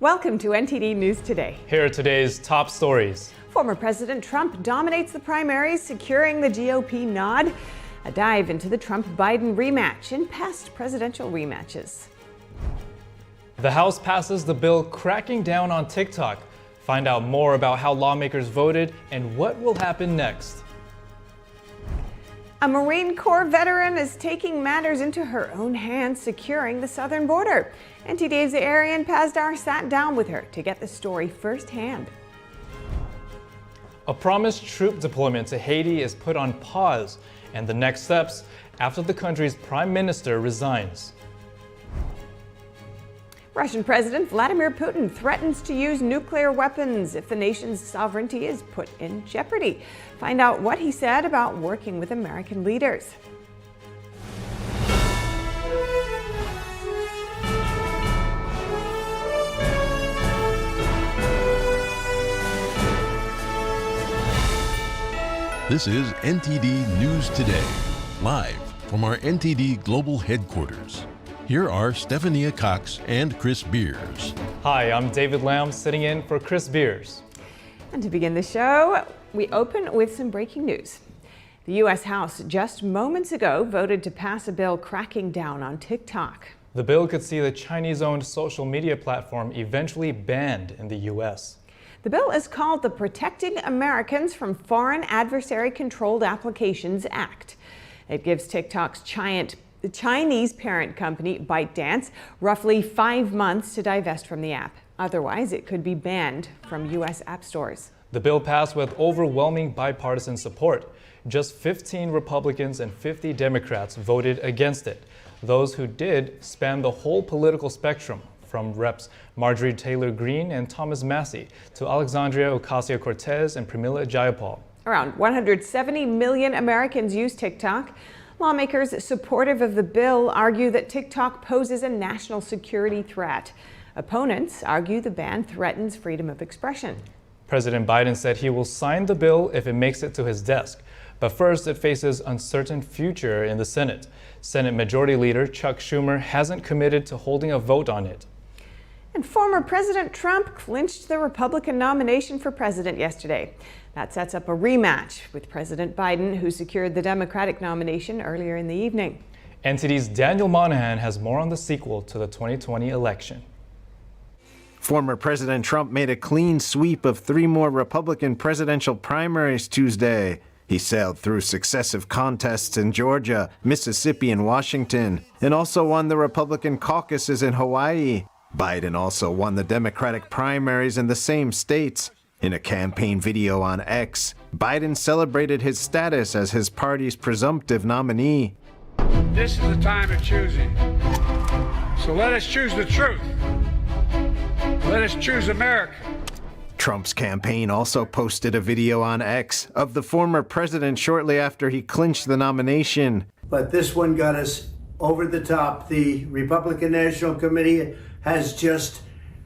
Welcome to NTD News Today. Here are today's top stories. Former President Trump dominates the primaries, securing the GOP nod. A dive into the Trump-Biden rematch and past presidential rematches. The House passes the bill cracking down on TikTok. Find out more about how lawmakers voted and what will happen next. A Marine Corps veteran is taking matters into her own hands, securing the southern border. NTD's Arian Pazdar sat down with her to get the story firsthand. A promised troop deployment to Haiti is put on pause, and the next steps after the country's prime minister resigns. Russian President Vladimir Putin threatens to use nuclear weapons if the nation's sovereignty is put in jeopardy. Find out what he said about working with American leaders. This is NTD News Today, live from our NTD Global Headquarters. Here are Stephania Cox and Chris Beers. Hi, I'm David Lamb, sitting in for Chris Beers. And to begin the show, we open with some breaking news. The U.S. House just moments ago voted to pass a bill cracking down on TikTok. The bill could see the Chinese-owned social media platform eventually banned in the U.S. The bill is called the Protecting Americans from Foreign Adversary-Controlled Applications Act. It gives TikTok's the Chinese parent company, ByteDance, roughly 5 months to divest from the app. Otherwise, it could be banned from U.S. app stores. The bill passed with overwhelming bipartisan support. Just 15 Republicans and 50 Democrats voted against it. Those who did span the whole political spectrum, from Reps Marjorie Taylor Greene and Thomas Massie to Alexandria Ocasio-Cortez and Pramila Jayapal. Around 170 million Americans use TikTok. Lawmakers supportive of the bill argue that TikTok poses a national security threat. Opponents argue the ban threatens freedom of expression. President Biden said he will sign the bill if it makes it to his desk. But first, it faces uncertain future in the Senate. Senate Majority Leader Chuck Schumer hasn't committed to holding a vote on it. And former President Trump clinched the Republican nomination for president yesterday. That sets up a rematch with President Biden, who secured the Democratic nomination earlier in the evening. NTD's Daniel Monahan has more on the sequel to the 2020 election. Former President Trump made a clean sweep of 3 more Republican presidential primaries Tuesday. He sailed through successive contests in Georgia, Mississippi, and Washington, and also won the Republican caucuses in Hawaii. Biden also won the Democratic primaries in the same states. In a campaign video on X, Biden celebrated his status as his party's presumptive nominee. This is the time of choosing. So let us choose the truth. Let us choose America. Trump's campaign also posted a video on X of the former president shortly after he clinched the nomination. But this one got us over the top. The Republican National Committee has just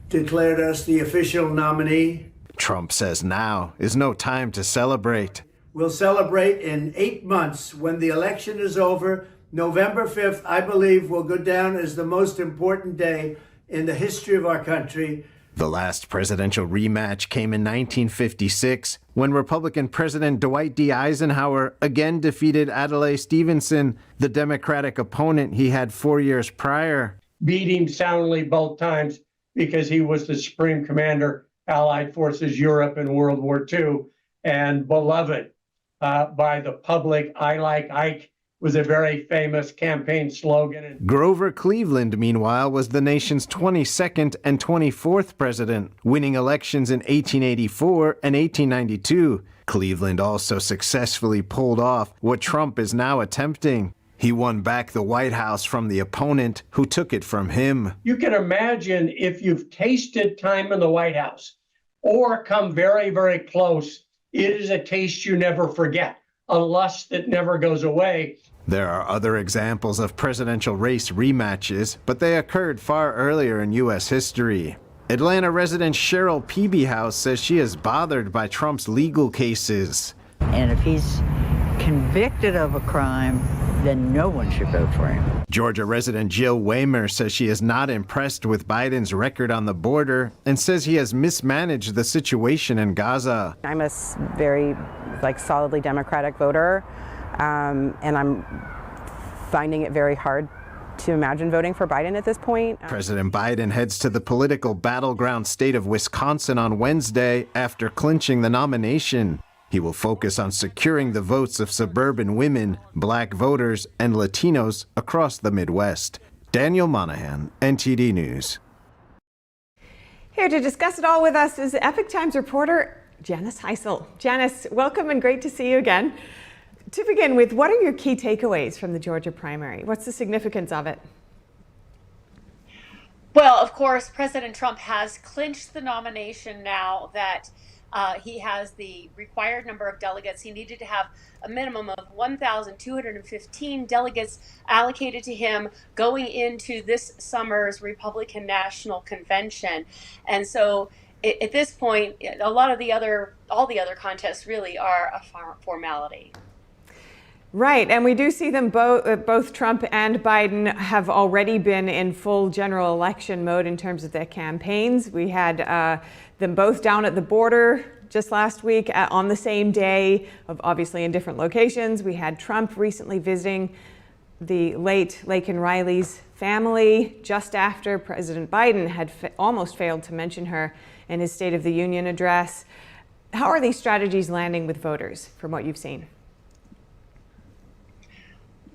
declared us the official nominee. Trump says now is no time to celebrate. We'll celebrate in 8 months when the election is over. November 5th, I believe, will go down as the most important day in the history of our country. The last presidential rematch came in 1956 when Republican President Dwight D. Eisenhower again defeated Adlai Stevenson, the Democratic opponent he had 4 years prior. Beat him soundly both times because he was the Supreme Commander, Allied Forces Europe in World War II, and beloved by the public. I like Ike was a very famous campaign slogan. Grover Cleveland, meanwhile, was the nation's 22nd and 24th president, winning elections in 1884 and 1892. Cleveland also successfully pulled off what Trump is now attempting. He won back the White House from the opponent who took it from him. You can imagine if you've tasted time in the White House or come very, very close, it is a taste you never forget, a lust that never goes away. There are other examples of presidential race rematches, but they occurred far earlier in U.S. history. Atlanta resident Cheryl Peebyhouse says she is bothered by Trump's legal cases. And if he's convicted of a crime, then no one should vote for him. Georgia resident Jill Waymer says she is not impressed with Biden's record on the border and says he has mismanaged the situation in Gaza. I'm a very solidly Democratic voter, and I'm finding it very hard to imagine voting for Biden at this point. President Biden heads to the political battleground state of Wisconsin on Wednesday after clinching the nomination. He will focus on securing the votes of suburban women, black voters, and Latinos across the Midwest. Daniel Monahan, NTD News. Here to discuss it all with us is Epoch Times reporter Janice Heisel. Janice, welcome and great to see you again. To begin with, what are your key takeaways from the Georgia primary? What's the significance of it? Well, of course, President Trump has clinched the nomination now that he has the required number of delegates. He needed to have a minimum of 1,215 delegates allocated to him going into this summer's Republican National Convention. And so at this point, all the other contests really are a formality. Right, and we do see them both Trump and Biden have already been in full general election mode in terms of their campaigns. We had them both down at the border just last week on the same day, obviously in different locations. We had Trump recently visiting the late Laken Riley's family just after President Biden had almost failed to mention her in his State of the Union address. How are these strategies landing with voters from what you've seen?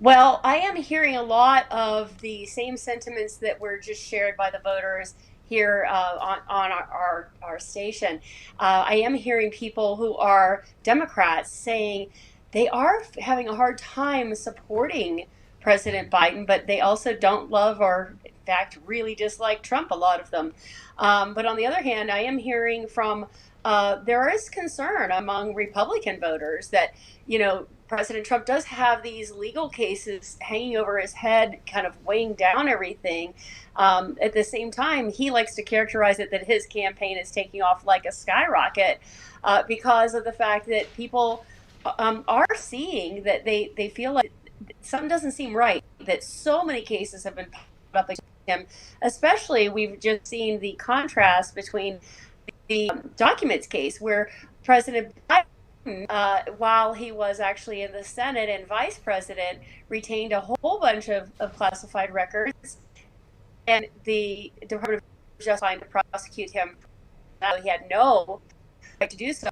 Well, I am hearing a lot of the same sentiments that were just shared by the voters here on our station. I am hearing people who are Democrats saying they are having a hard time supporting President Biden, but they also don't love or, in fact, really dislike Trump, a lot of them. But on the other hand, I am hearing from there is concern among Republican voters that, President Trump does have these legal cases hanging over his head, kind of weighing down everything. At the same time, he likes to characterize it that his campaign is taking off like a skyrocket because of the fact that people are seeing that they feel like something doesn't seem right, that so many cases have been put up against him. Especially, we've just seen the contrast between the documents case where President Biden, while he was actually in the Senate and vice president, retained a whole bunch of classified records, and the Department of Justice tried to prosecute him. He had no right to do so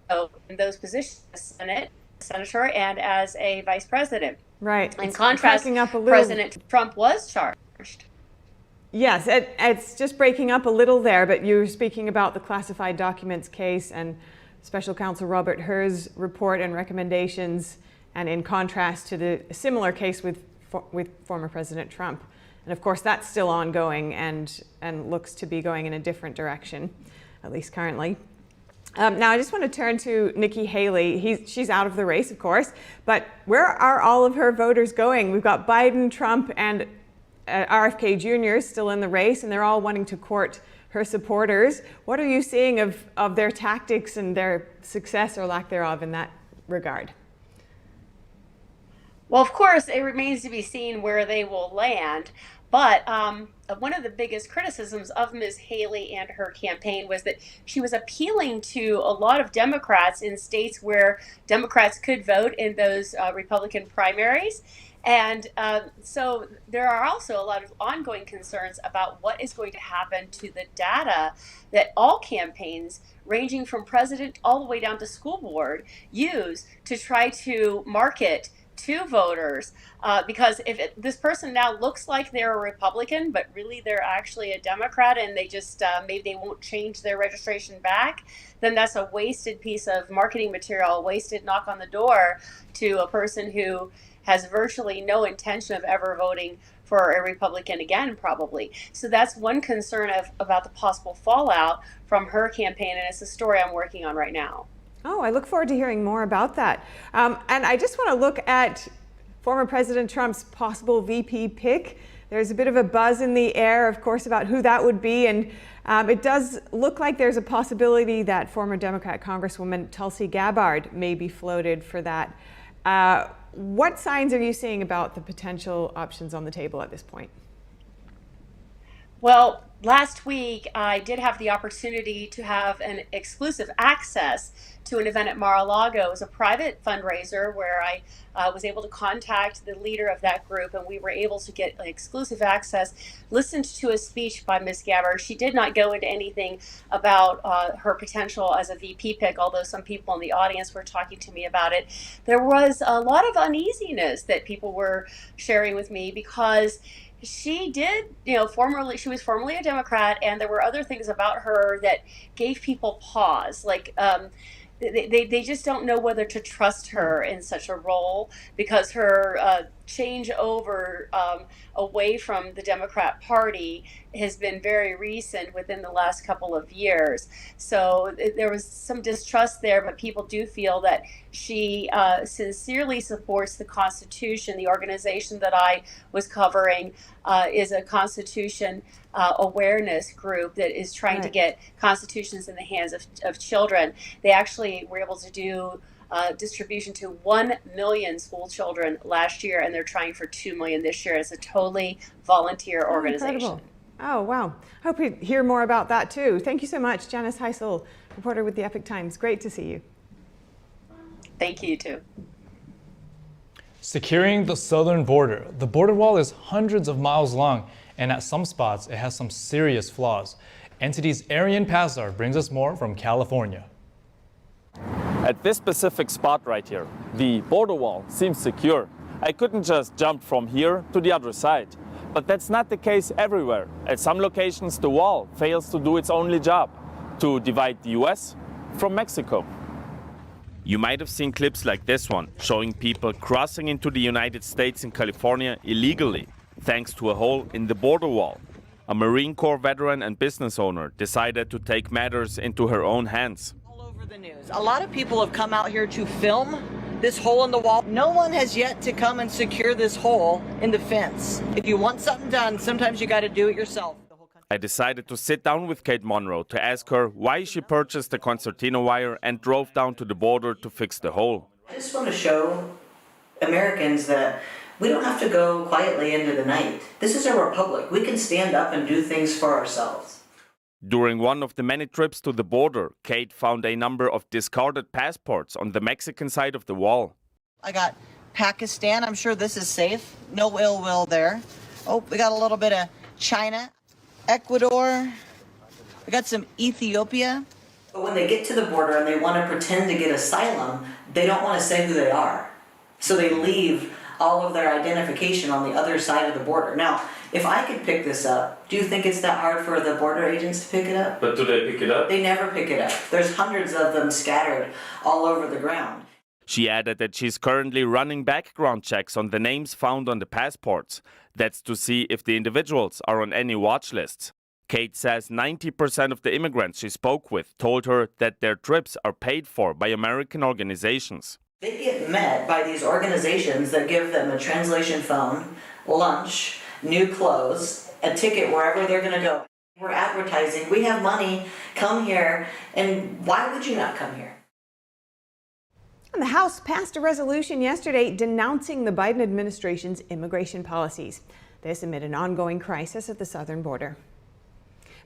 in those positions, Senate, senator, and as a vice president. Right. In contrast, President Trump was charged. Yes, it's just breaking up a little there, but you were speaking about the classified documents case and Special Counsel Robert Hur's report and recommendations, and in contrast to the similar case with former President Trump. And of course, that's still ongoing and looks to be going in a different direction, at least currently. Now, I just want to turn to Nikki Haley. She's out of the race, of course, but where are all of her voters going? We've got Biden, Trump, and RFK Jr. still in the race, and they're all wanting to court her supporters. What are you seeing of their tactics and their success or lack thereof in that regard? Well, of course, it remains to be seen where they will land. But one of the biggest criticisms of Ms. Haley and her campaign was that she was appealing to a lot of Democrats in states where Democrats could vote in those Republican primaries. And so there are also a lot of ongoing concerns about what is going to happen to the data that all campaigns, ranging from president all the way down to school board, use to try to market to voters. Because if this person now looks like they're a Republican, but really they're actually a Democrat, and they just maybe they won't change their registration back, then that's a wasted piece of marketing material, a wasted knock on the door to a person who has virtually no intention of ever voting for a Republican again, probably. So that's one concern about the possible fallout from her campaign, and it's a story I'm working on right now. Oh, I look forward to hearing more about that. And I just want to look at former President Trump's possible VP pick. There's a bit of a buzz in the air, of course, about who that would be, and it does look like there's a possibility that former Democrat Congresswoman Tulsi Gabbard may be floated for that. What signs are you seeing about the potential options on the table at this point? Well, last week I did have the opportunity to have an exclusive access to an event at Mar-a-Lago. It was a private fundraiser where I was able to contact the leader of that group, and we were able to get exclusive access, listened to a speech by Ms. Gabbard. She did not go into anything about her potential as a VP pick, although some people in the audience were talking to me about it. There was a lot of uneasiness that people were sharing with me because she did, she was formerly a Democrat, and there were other things about her that gave people pause. Like, they just don't know whether to trust her in such a role because her change over away from the Democrat Party has been very recent within the last couple of years. So there was some distrust there, but people do feel that she sincerely supports the Constitution. The organization that I was covering is a Constitution awareness group that is trying to get constitutions in the hands of children. They actually were able to do distribution to 1 million school children last year, and they're trying for 2 million this year. It's a totally volunteer organization. Incredible. Oh, wow. Hope we hear more about that too. Thank you so much, Janice Heisel, reporter with the Epoch Times. Great to see you. Thank you, too. Securing the southern border. The border wall is hundreds of miles long, and at some spots, it has some serious flaws. NTD's Arian Pazar brings us more from California. At this specific spot right here, the border wall seems secure. I couldn't just jump from here to the other side. But that's not the case everywhere. At some locations, the wall fails to do its only job, to divide the US from Mexico. You might have seen clips like this one, showing people crossing into the United States and California illegally, thanks to a hole in the border wall. A Marine Corps veteran and business owner decided to take matters into her own hands. All over the news. A lot of people have come out here to film this hole in the wall. No one has yet to come and secure this hole in the fence. If you want something done, sometimes you got to do it yourself. I decided to sit down with Kate Monroe to ask her why she purchased the concertina wire and drove down to the border to fix the hole. I just want to show Americans that we don't have to go quietly into the night. This is a republic. We can stand up and do things for ourselves. During one of the many trips to the border, Kate found a number of discarded passports on the Mexican side of the wall. I got Pakistan. I'm sure this is safe. No ill will there. Oh, we got a little bit of China, Ecuador. We got some Ethiopia. But when they get to the border and they want to pretend to get asylum, they don't want to say who they are. So they leave all of their identification on the other side of the border. Now, if I could pick this up, do you think it's that hard for the border agents to pick it up? But do they pick it up? They never pick it up. There's hundreds of them scattered all over the ground. She added that she's currently running background checks on the names found on the passports. That's to see if the individuals are on any watch lists. Kate says 90% of the immigrants she spoke with told her that their trips are paid for by American organizations. They get met by these organizations that give them a translation phone, lunch, new clothes, a ticket wherever they're going to go. We're advertising, we have money, come here, and why would you not come here? And the House passed a resolution yesterday denouncing the Biden administration's immigration policies. This amid an ongoing crisis at the southern border.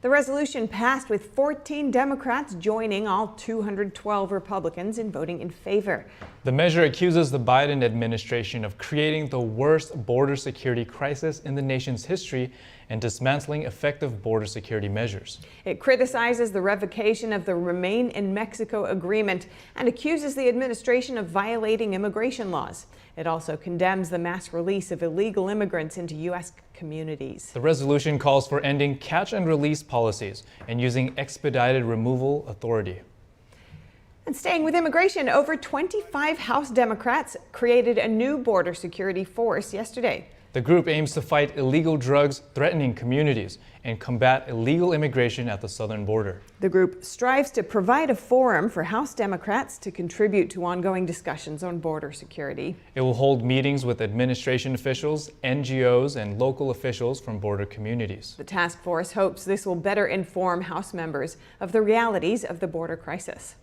The resolution passed with 14 Democrats joining all 212 Republicans in voting in favor. The measure accuses the Biden administration of creating the worst border security crisis in the nation's history and dismantling effective border security measures. It criticizes the revocation of the Remain in Mexico agreement and accuses the administration of violating immigration laws. It also condemns the mass release of illegal immigrants into U.S. communities. The resolution calls for ending catch and release policies and using expedited removal authority. And staying with immigration, over 25 House Democrats created a new border security force yesterday. The group aims to fight illegal drugs threatening communities and combat illegal immigration at the southern border. The group strives to provide a forum for House Democrats to contribute to ongoing discussions on border security. It will hold meetings with administration officials, NGOs, and local officials from border communities. The task force hopes this will better inform House members of the realities of the border crisis.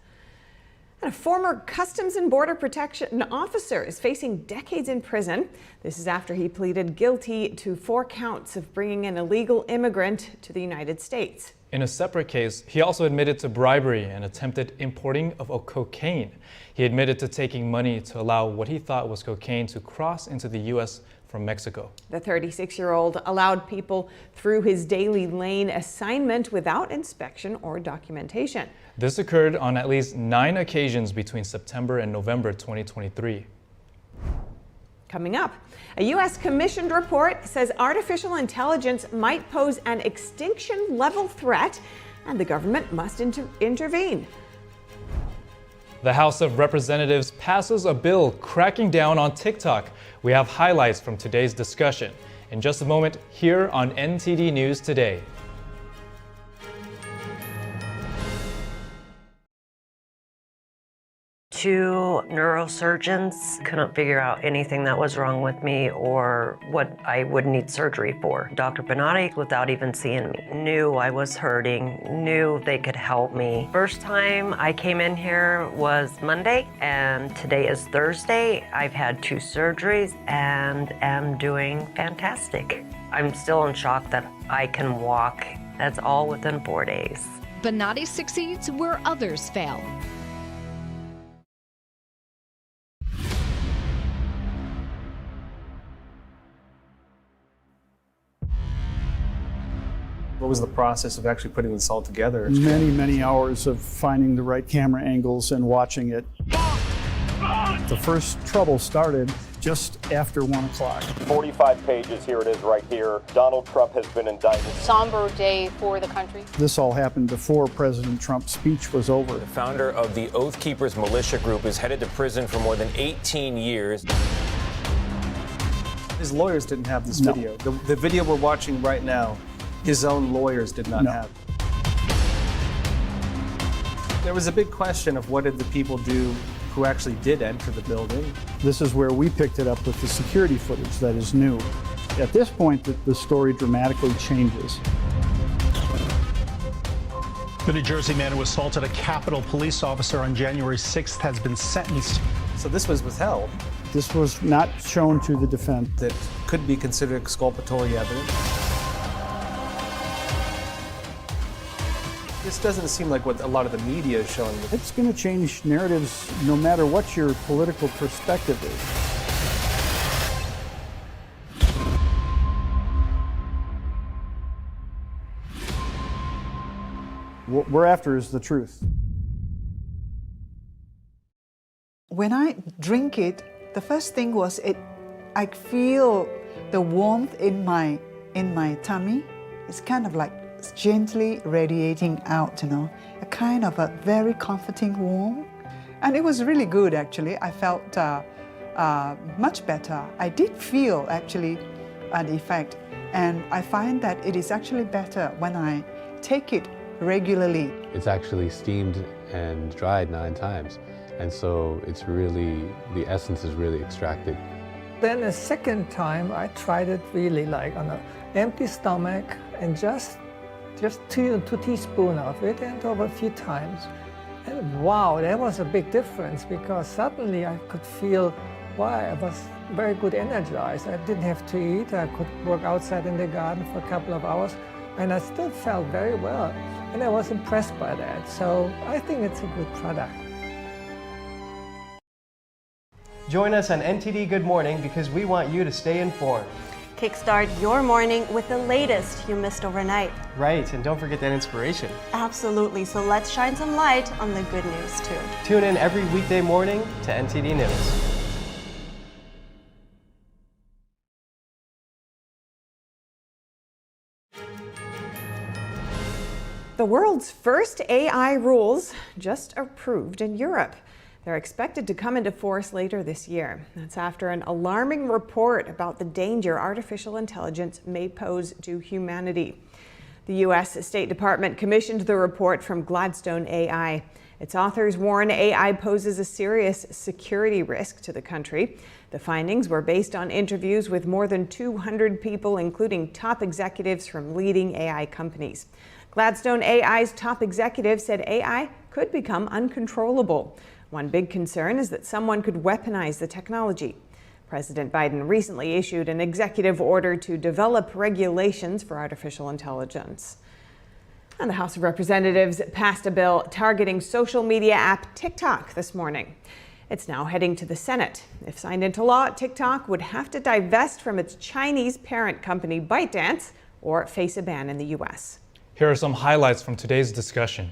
And a former Customs and Border Protection officer is facing decades in prison. This is after he pleaded guilty to 4 counts of bringing an illegal immigrant to the United States. In a separate case, he also admitted to bribery and attempted importing of cocaine. He admitted to taking money to allow what he thought was cocaine to cross into the U.S. from Mexico. The 36-year-old allowed people through his daily lane assignment without inspection or documentation. This occurred on at least 9 occasions between September and November 2023. Coming up, a U.S. commissioned report says artificial intelligence might pose an extinction-level threat, and the government must intervene. The House of Representatives passes a bill cracking down on TikTok. We have highlights from today's discussion. In just a moment, here on NTD News Today. Two neurosurgeons couldn't figure out anything that was wrong with me or what I would need surgery for. Dr. Bonatti, without even seeing me, knew I was hurting, knew they could help me. First time I came in here was Monday, and today is Thursday. I've had 2 surgeries and am doing fantastic. I'm still in shock that I can walk. That's all within 4 days. Bonatti succeeds where others fail. What was the process of actually putting this all together? Many hours of finding the right camera angles and watching it. The first trouble started just after 1 o'clock. 45 pages, here it is right here. Donald Trump has been indicted. Somber day for the country. This all happened before President Trump's speech was over. The founder of the Oath Keepers militia group is headed to prison for more than 18 years. His lawyers didn't have this video. The video we're watching right now, his own lawyers did not have. There was a big question of what did the people do who actually did enter the building. This is where we picked it up with the security footage that is new. At this point, the story dramatically changes. The New Jersey man who assaulted a Capitol police officer on January 6th has been sentenced. So this was withheld. This was not shown to the defense. That could be considered exculpatory evidence. This doesn't seem like what a lot of the media is showing. It's going to change narratives no matter what your political perspective is. What we're after is the truth. When I drink it, the first thing was I feel the warmth in my tummy. It's kind of like gently radiating out, a kind of a very comforting warmth. And it was really good, actually. I felt much better. I did feel, actually, an effect. And I find that it is actually better when I take it regularly. It's actually steamed and dried 9 times. And so it's really, the essence is really extracted. Then the second time, I tried it really like on an empty stomach and just 2 teaspoons of it, and over a few times. And wow, that was a big difference, because suddenly I could feel, wow, I was very good energized. I didn't have to eat. I could work outside in the garden for a couple of hours, and I still felt very well. And I was impressed by that. So I think it's a good product. Join us on NTD Good Morning, because we want you to stay informed. Kickstart your morning with the latest you missed overnight. Right, and don't forget that inspiration. Absolutely, so let's shine some light on the good news too. Tune in every weekday morning to NTD News. The world's first AI rules just approved in Europe. They're expected to come into force later this year. That's after an alarming report about the danger artificial intelligence may pose to humanity. The U.S. State Department commissioned the report from Gladstone AI. Its authors warn AI poses a serious security risk to the country. The findings were based on interviews with more than 200 people, including top executives from leading AI companies. Gladstone AI's top executive said AI could become uncontrollable. One big concern is that someone could weaponize the technology. President Biden recently issued an executive order to develop regulations for artificial intelligence. And the House of Representatives passed a bill targeting social media app TikTok this morning. It's now heading to the Senate. If signed into law, TikTok would have to divest from its Chinese parent company ByteDance or face a ban in the U.S. Here are some highlights from today's discussion.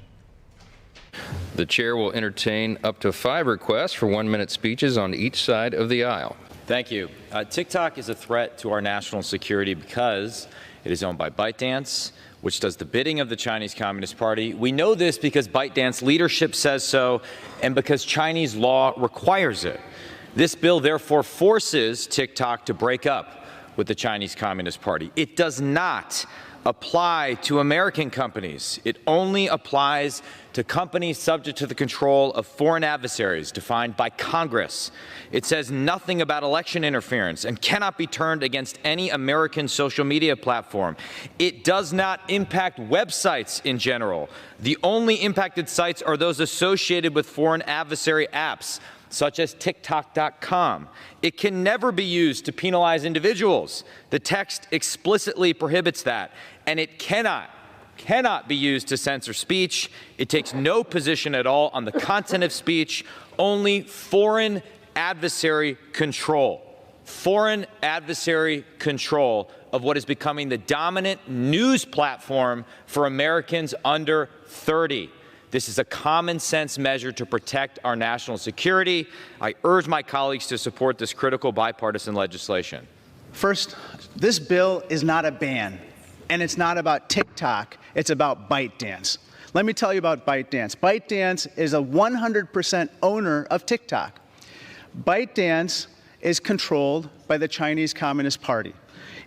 The chair will entertain up to 5 requests for 1-minute speeches on each side of the aisle. Thank you. TikTok is a threat to our national security because it is owned by ByteDance, which does the bidding of the Chinese Communist Party. We know this because ByteDance leadership says so and because Chinese law requires it. This bill therefore forces TikTok to break up with the Chinese Communist Party. It does not apply to American companies. It only applies to companies subject to the control of foreign adversaries defined by Congress. It says nothing about election interference and cannot be turned against any American social media platform. It does not impact websites in general. The only impacted sites are those associated with foreign adversary apps, such as TikTok.com. It can never be used to penalize individuals. The text explicitly prohibits that, and it cannot be used to censor speech. It takes no position at all on the content of speech, only foreign adversary control. Foreign adversary control of what is becoming the dominant news platform for Americans under 30. This is a common sense measure to protect our national security. I urge my colleagues to support this critical bipartisan legislation. First, this bill is not a ban, and it's not about TikTok, it's about ByteDance. Let me tell you about ByteDance. ByteDance is a 100% owner of TikTok. ByteDance is controlled by the Chinese Communist Party.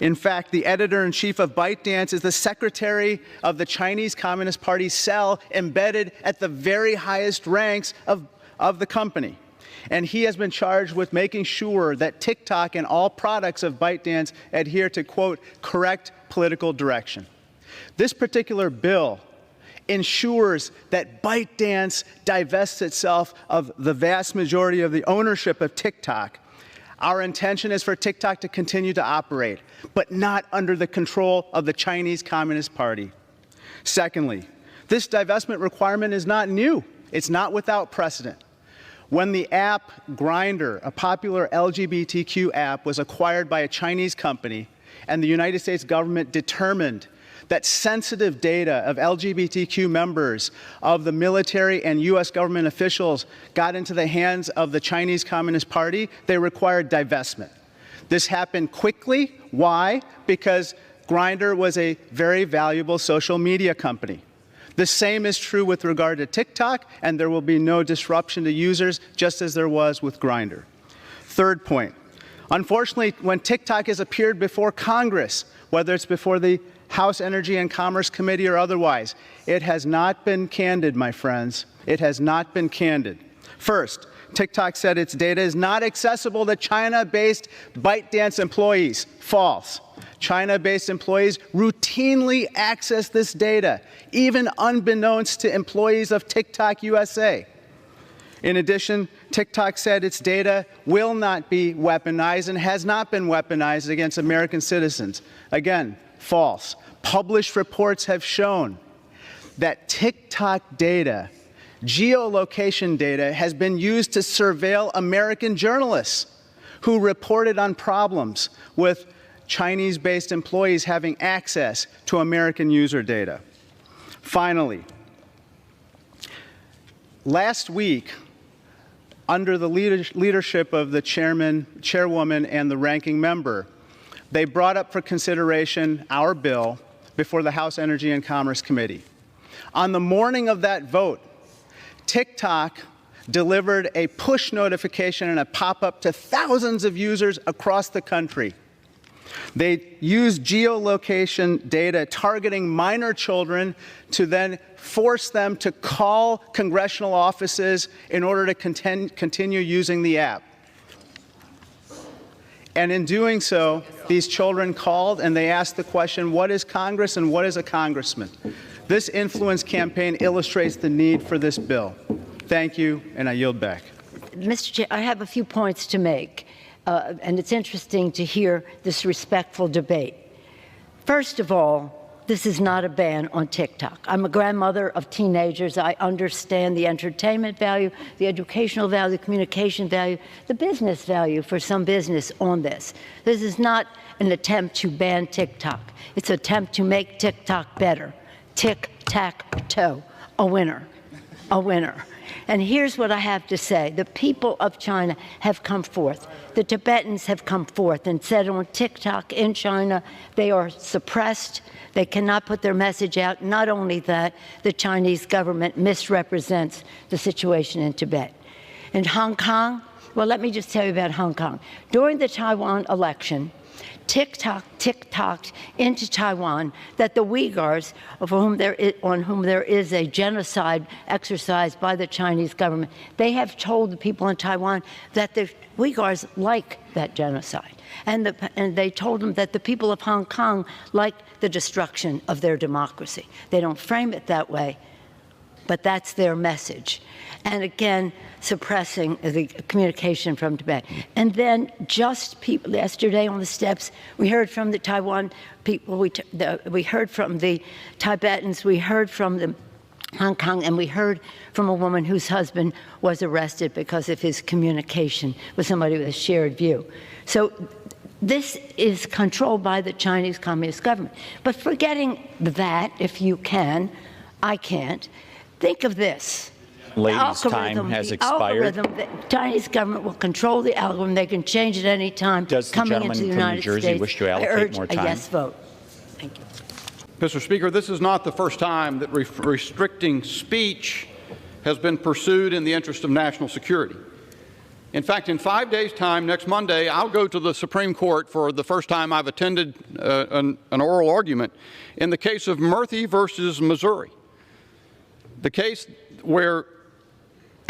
In fact, the editor-in-chief of ByteDance is the secretary of the Chinese Communist Party cell embedded at the very highest ranks of the company. And he has been charged with making sure that TikTok and all products of ByteDance adhere to, quote, correct political direction. This particular bill ensures that ByteDance divests itself of the vast majority of the ownership of TikTok. Our intention is for TikTok to continue to operate, but not under the control of the Chinese Communist Party. Secondly, this divestment requirement is not new. It's not without precedent. When the app Grindr, a popular LGBTQ app, was acquired by a Chinese company, and the United States government determined that sensitive data of LGBTQ members of the military and U.S. government officials got into the hands of the Chinese Communist Party, they required divestment. This happened quickly. Why? Because Grindr was a very valuable social media company. The same is true with regard to TikTok, and there will be no disruption to users, just as there was with Grindr. Third point. Unfortunately, when TikTok has appeared before Congress, whether it's before the House Energy and Commerce Committee or otherwise, it has not been candid, my friends. It has not been candid. First, TikTok said its data is not accessible to China-based ByteDance employees. False. China-based employees routinely access this data, even unbeknownst to employees of TikTok USA. In addition, TikTok said its data will not be weaponized and has not been weaponized against American citizens. Again, false. Published reports have shown that TikTok data, geolocation data, has been used to surveil American journalists who reported on problems with Chinese-based employees having access to American user data. Finally, last week, under the leadership of the chairwoman, and the ranking member, they brought up for consideration our bill before the House Energy and Commerce Committee. On the morning of that vote, TikTok delivered a push notification and a pop-up to thousands of users across the country. They used geolocation data targeting minor children to then force them to call congressional offices in order to continue using the app. And in doing so, these children called and they asked the question, what is Congress and what is a congressman? This influence campaign illustrates the need for this bill. Thank you, and I yield back. Mr. Chair, I have a few points to make, and it's interesting to hear this respectful debate. First of all, this is not a ban on TikTok. I'm a grandmother of teenagers. I understand the entertainment value, the educational value, the communication value, the business value for some business on this. This is not an attempt to ban TikTok. It's an attempt to make TikTok better. Tic-tac-toe, a winner, a winner. And here's what I have to say. The people of China have come forth. The Tibetans have come forth and said on TikTok in China, they are suppressed. They cannot put their message out. Not only that, the Chinese government misrepresents the situation in Tibet. In Hong Kong, well, let me just tell you about Hong Kong. During the Taiwan election, TikTok into Taiwan that the Uyghurs, on whom there is a genocide exercised by the Chinese government, they have told the people in Taiwan that the Uyghurs like that genocide. And they told them that the people of Hong Kong like the destruction of their democracy. They don't frame it that way, but that's their message. And again, suppressing the communication from Tibet. And then just people, yesterday on the steps, we heard from the Taiwan people, we heard from the Tibetans, we heard from the Hong Kong, and we heard from a woman whose husband was arrested because of his communication with somebody with a shared view. So this is controlled by the Chinese Communist government. But forgetting that, if you can, I can't, think of this. Ladies, time has expired. The Chinese government will control the algorithm. They can change it any time. Does the gentleman from New Jersey wish to allocate more time? I urge a yes vote. Thank you. Mr. Speaker, this is not the first time that restricting speech has been pursued in the interest of national security. In fact, in 5 days' time, next Monday, I'll go to the Supreme Court for the first time I've attended an oral argument in the case of Murphy versus Missouri, the case where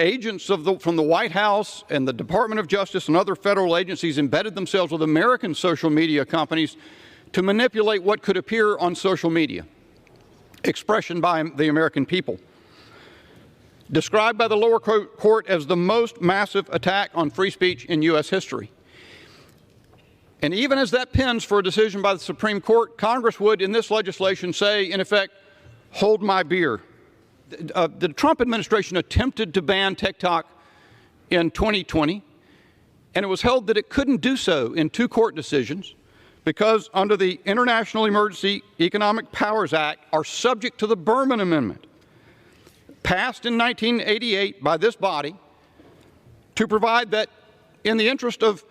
agents from the White House and the Department of Justice and other federal agencies embedded themselves with American social media companies to manipulate what could appear on social media, expression by the American people. Described by the lower court as the most massive attack on free speech in U.S. history. And even as that pens for a decision by the Supreme Court, Congress would, in this legislation, say, in effect, hold my beer. The Trump administration attempted to ban TikTok in 2020, and it was held that it couldn't do so in 2 court decisions because under the International Emergency Economic Powers Act are subject to the Berman Amendment, passed in 1988 by this body to provide that in the interest of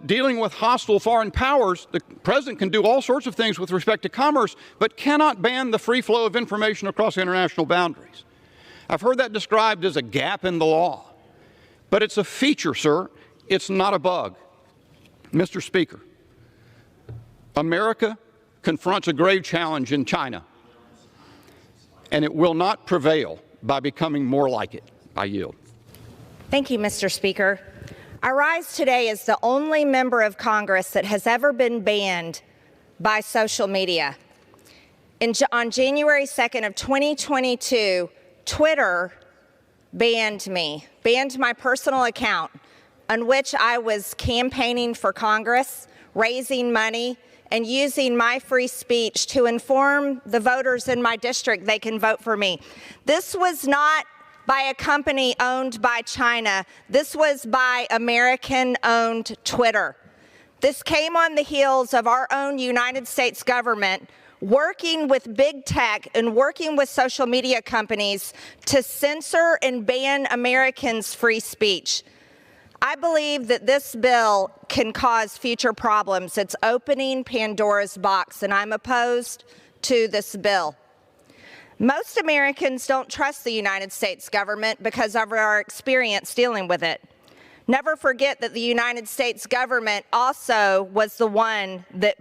dealing with hostile foreign powers, the president can do all sorts of things with respect to commerce, but cannot ban the free flow of information across international boundaries. I've heard that described as a gap in the law, but it's a feature, sir. It's not a bug. Mr. Speaker, America confronts a grave challenge in China, and it will not prevail by becoming more like it. I yield. Thank you, Mr. Speaker. I rise today as the only member of Congress that has ever been banned by social media. On January 2nd of 2022, Twitter banned me, banned my personal account on which I was campaigning for Congress, raising money, and using my free speech to inform the voters in my district they can vote for me. This was not by a company owned by China. This was by American-owned Twitter. This came on the heels of our own United States government working with big tech and working with social media companies to censor and ban Americans' free speech. I believe that this bill can cause future problems. It's opening Pandora's box, and I'm opposed to this bill. Most Americans don't trust the United States government because of our experience dealing with it. Never forget that the United States government also was the one that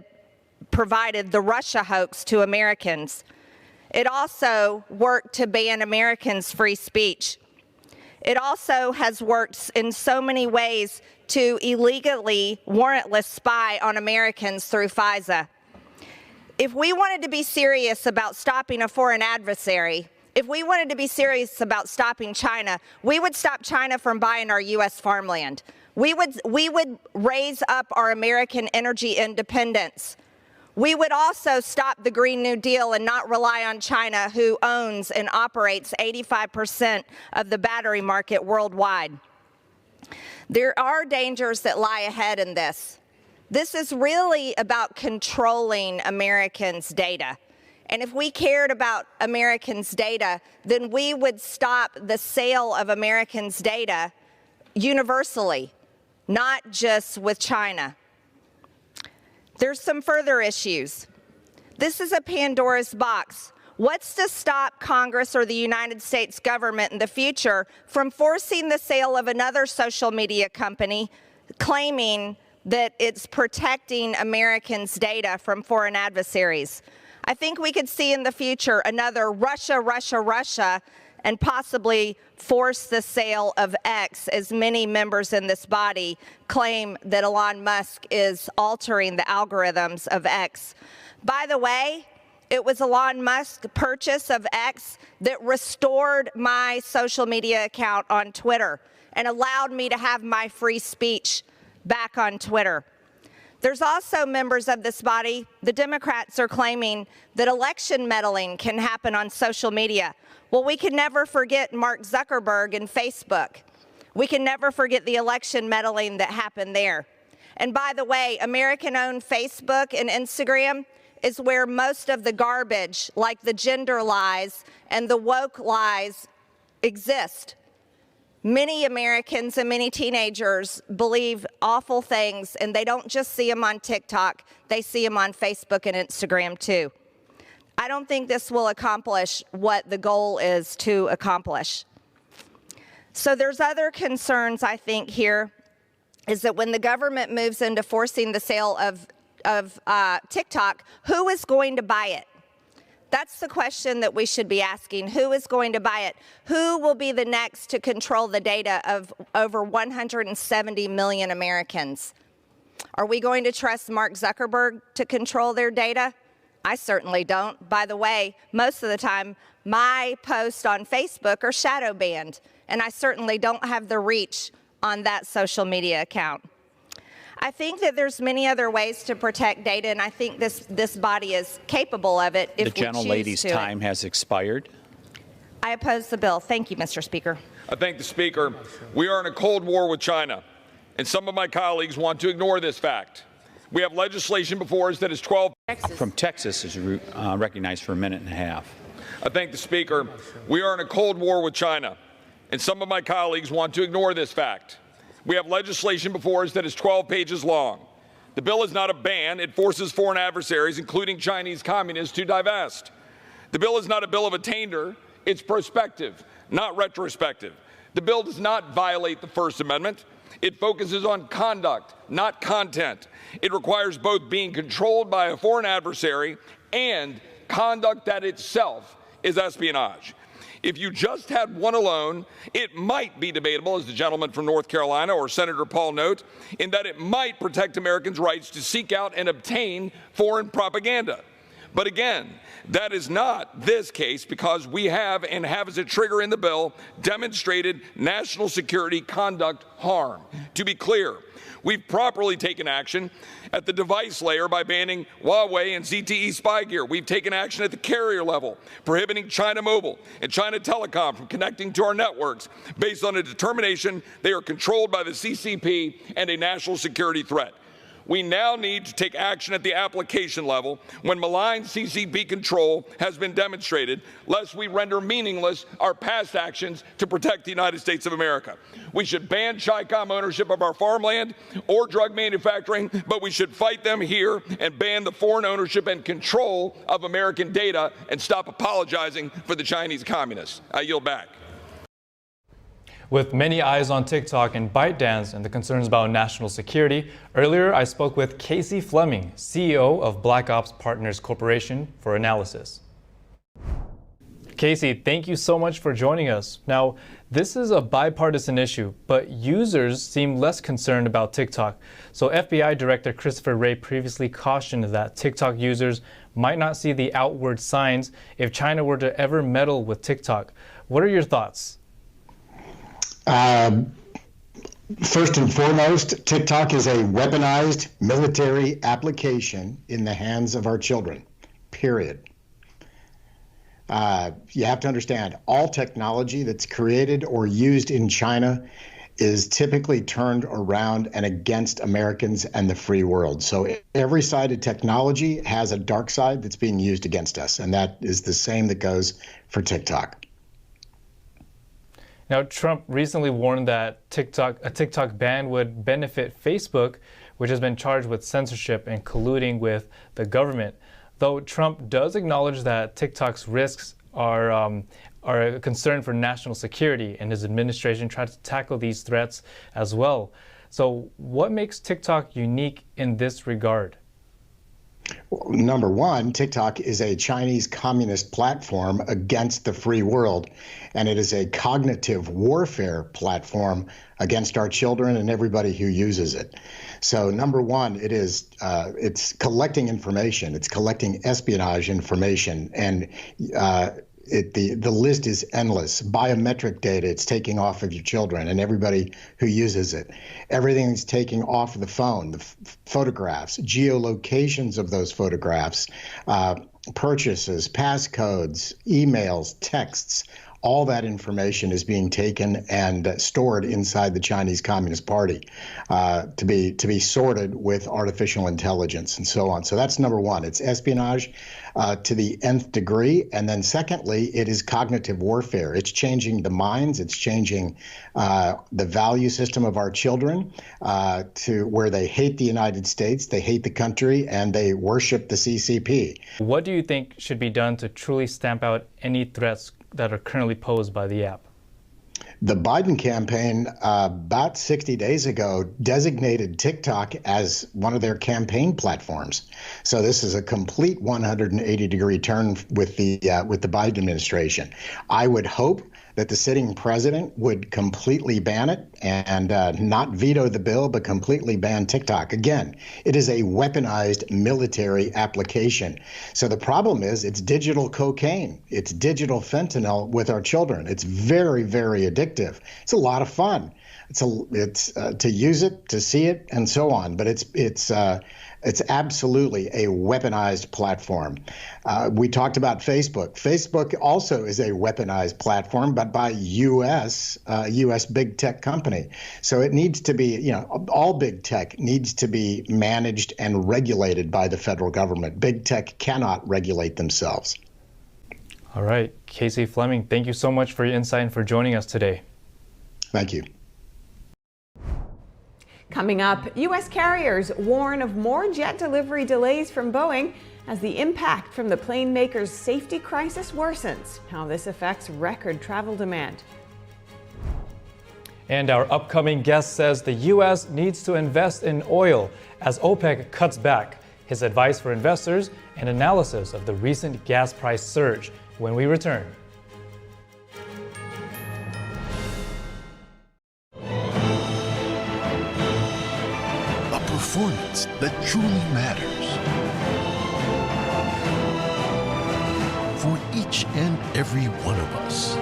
provided the Russia hoax to Americans. It also worked to ban Americans' free speech. It also has worked in so many ways to illegally, warrantless spy on Americans through FISA. If we wanted to be serious about stopping a foreign adversary, If we wanted to be serious about stopping China, we would stop China from buying our U.S. farmland. We would raise up our American energy independence. We would also stop the Green New Deal and not rely on China, who owns and operates 85% of the battery market worldwide. There are dangers that lie ahead in this. This is really about controlling Americans' data. And if we cared about Americans' data, then we would stop the sale of Americans' data universally, not just with China. There's some further issues. This is a Pandora's box. What's to stop Congress or the United States government in the future from forcing the sale of another social media company, claiming that it's protecting Americans' data from foreign adversaries? I think we could see in the future another Russia, and possibly force the sale of X, as many members in this body claim that Elon Musk is altering the algorithms of X. By the way, it was Elon Musk's purchase of X that restored my social media account on Twitter and allowed me to have my free speech back on Twitter. There's also members of this body, the Democrats, are claiming that election meddling can happen on social media. Well, we can never forget Mark Zuckerberg and Facebook. We can never forget the election meddling that happened there. And by the way, American-owned Facebook and Instagram is where most of the garbage, like the gender lies and the woke lies, exist. Many Americans and many teenagers believe awful things, and they don't just see them on TikTok, they see them on Facebook and Instagram too. I don't think this will accomplish what the goal is to accomplish. So there's other concerns, I think, here, is that when the government moves into forcing the sale of TikTok, who is going to buy it? That's the question that we should be asking. Who is going to buy it? Who will be the next to control the data of over 170 million Americans? Are we going to trust Mark Zuckerberg to control their data? I certainly don't. By the way, most of the time, my posts on Facebook are shadow banned, and I certainly don't have the reach on that social media account. I think that there's many other ways to protect data, and I think this body is capable of it if we choose to. The gentlelady's time has expired. I oppose the bill. Thank you, Mr. Speaker. I thank the Speaker. We are in a Cold War with China, and some of my colleagues want to ignore this fact. We have legislation before us that is 12. From Texas is recognized for a minute and a half. I thank the Speaker. We are in a Cold War with China, and some of my colleagues want to ignore this fact. We have legislation before us that is 12 pages long. The bill is not a ban. It forces foreign adversaries, including Chinese communists, to divest. The bill is not a bill of attainder. It's prospective, not retrospective. The bill does not violate the First Amendment. It focuses on conduct, not content. It requires both being controlled by a foreign adversary and conduct that itself is espionage. If you just had one alone, it might be debatable, as the gentleman from North Carolina or Senator Paul note, in that it might protect Americans' rights to seek out and obtain foreign propaganda. But again, that is not this case, because we have, and have as a trigger in the bill, demonstrated national security conduct harm. To be clear, we've properly taken action at the device layer by banning Huawei and ZTE spy gear. We've taken action at the carrier level, prohibiting China Mobile and China Telecom from connecting to our networks based on a determination they are controlled by the CCP and a national security threat. We now need to take action at the application level when malign CCP control has been demonstrated, lest we render meaningless our past actions to protect the United States of America. We should ban Chi-Com ownership of our farmland or drug manufacturing, but we should fight them here and ban the foreign ownership and control of American data and stop apologizing for the Chinese communists. I yield back. With many eyes on TikTok and ByteDance and the concerns about national security, earlier I spoke with Casey Fleming, CEO of Black Ops Partners Corporation, for analysis. Casey, thank you so much for joining us. Now, this is a bipartisan issue, but users seem less concerned about TikTok. So FBI Director Christopher Wray previously cautioned that TikTok users might not see the outward signs if China were to ever meddle with TikTok. What are your thoughts? First and foremost, TikTok is a weaponized military application in the hands of our children, period. You have to understand, all technology that's created or used in China is typically turned around and against Americans and the free world. So every side of technology has a dark side that's being used against us, and that is the same that goes for TikTok. Now, Trump recently warned that a TikTok ban would benefit Facebook, which has been charged with censorship and colluding with the government. Though Trump does acknowledge that TikTok's risks are a concern for national security, and his administration tried to tackle these threats as well. So what makes TikTok unique in this regard? Well, number one, TikTok is a Chinese communist platform against the free world, and it is a cognitive warfare platform against our children and everybody who uses it. So number one, it's collecting information, it's collecting espionage information, and the list is endless. Biometric data, it's taking off of your children and everybody who uses it. Everything's taking off of the phone, the photographs, geolocations of those photographs, purchases, passcodes, emails, texts. All that information is being taken and stored inside the Chinese Communist Party to be sorted with artificial intelligence and so on. So that's number one. It's espionage to the nth degree. And then secondly, it is cognitive warfare. It's changing the minds. It's changing the value system of our children to where they hate the United States, they hate the country, and they worship the CCP. What do you think should be done to truly stamp out any threats that are currently posed by the app? The Biden campaign about 60 days ago designated TikTok as one of their campaign platforms. So this is a complete 180-degree turn with the Biden administration. I would hope that the sitting president would completely ban it and not veto the bill, but completely ban TikTok. Again, it is a weaponized military application. So the problem is it's digital cocaine. It's digital fentanyl with our children. It's very, very addictive. It's a lot of fun. It's to use it, to see it, and so on. But it's absolutely a weaponized platform. We talked about Facebook. Facebook also is a weaponized platform, but by U.S. big tech company. So it needs to be, all big tech needs to be managed and regulated by the federal government. Big tech cannot regulate themselves. All right, Casey Fleming, thank you so much for your insight and for joining us today. Thank you. Coming up, U.S. carriers warn of more jet delivery delays from Boeing as the impact from the plane maker's safety crisis worsens. How this affects record travel demand. And our upcoming guest says the U.S. needs to invest in oil as OPEC cuts back. His advice for investors and analysis of the recent gas price surge when we return. Performance that truly matters for each and every one of us.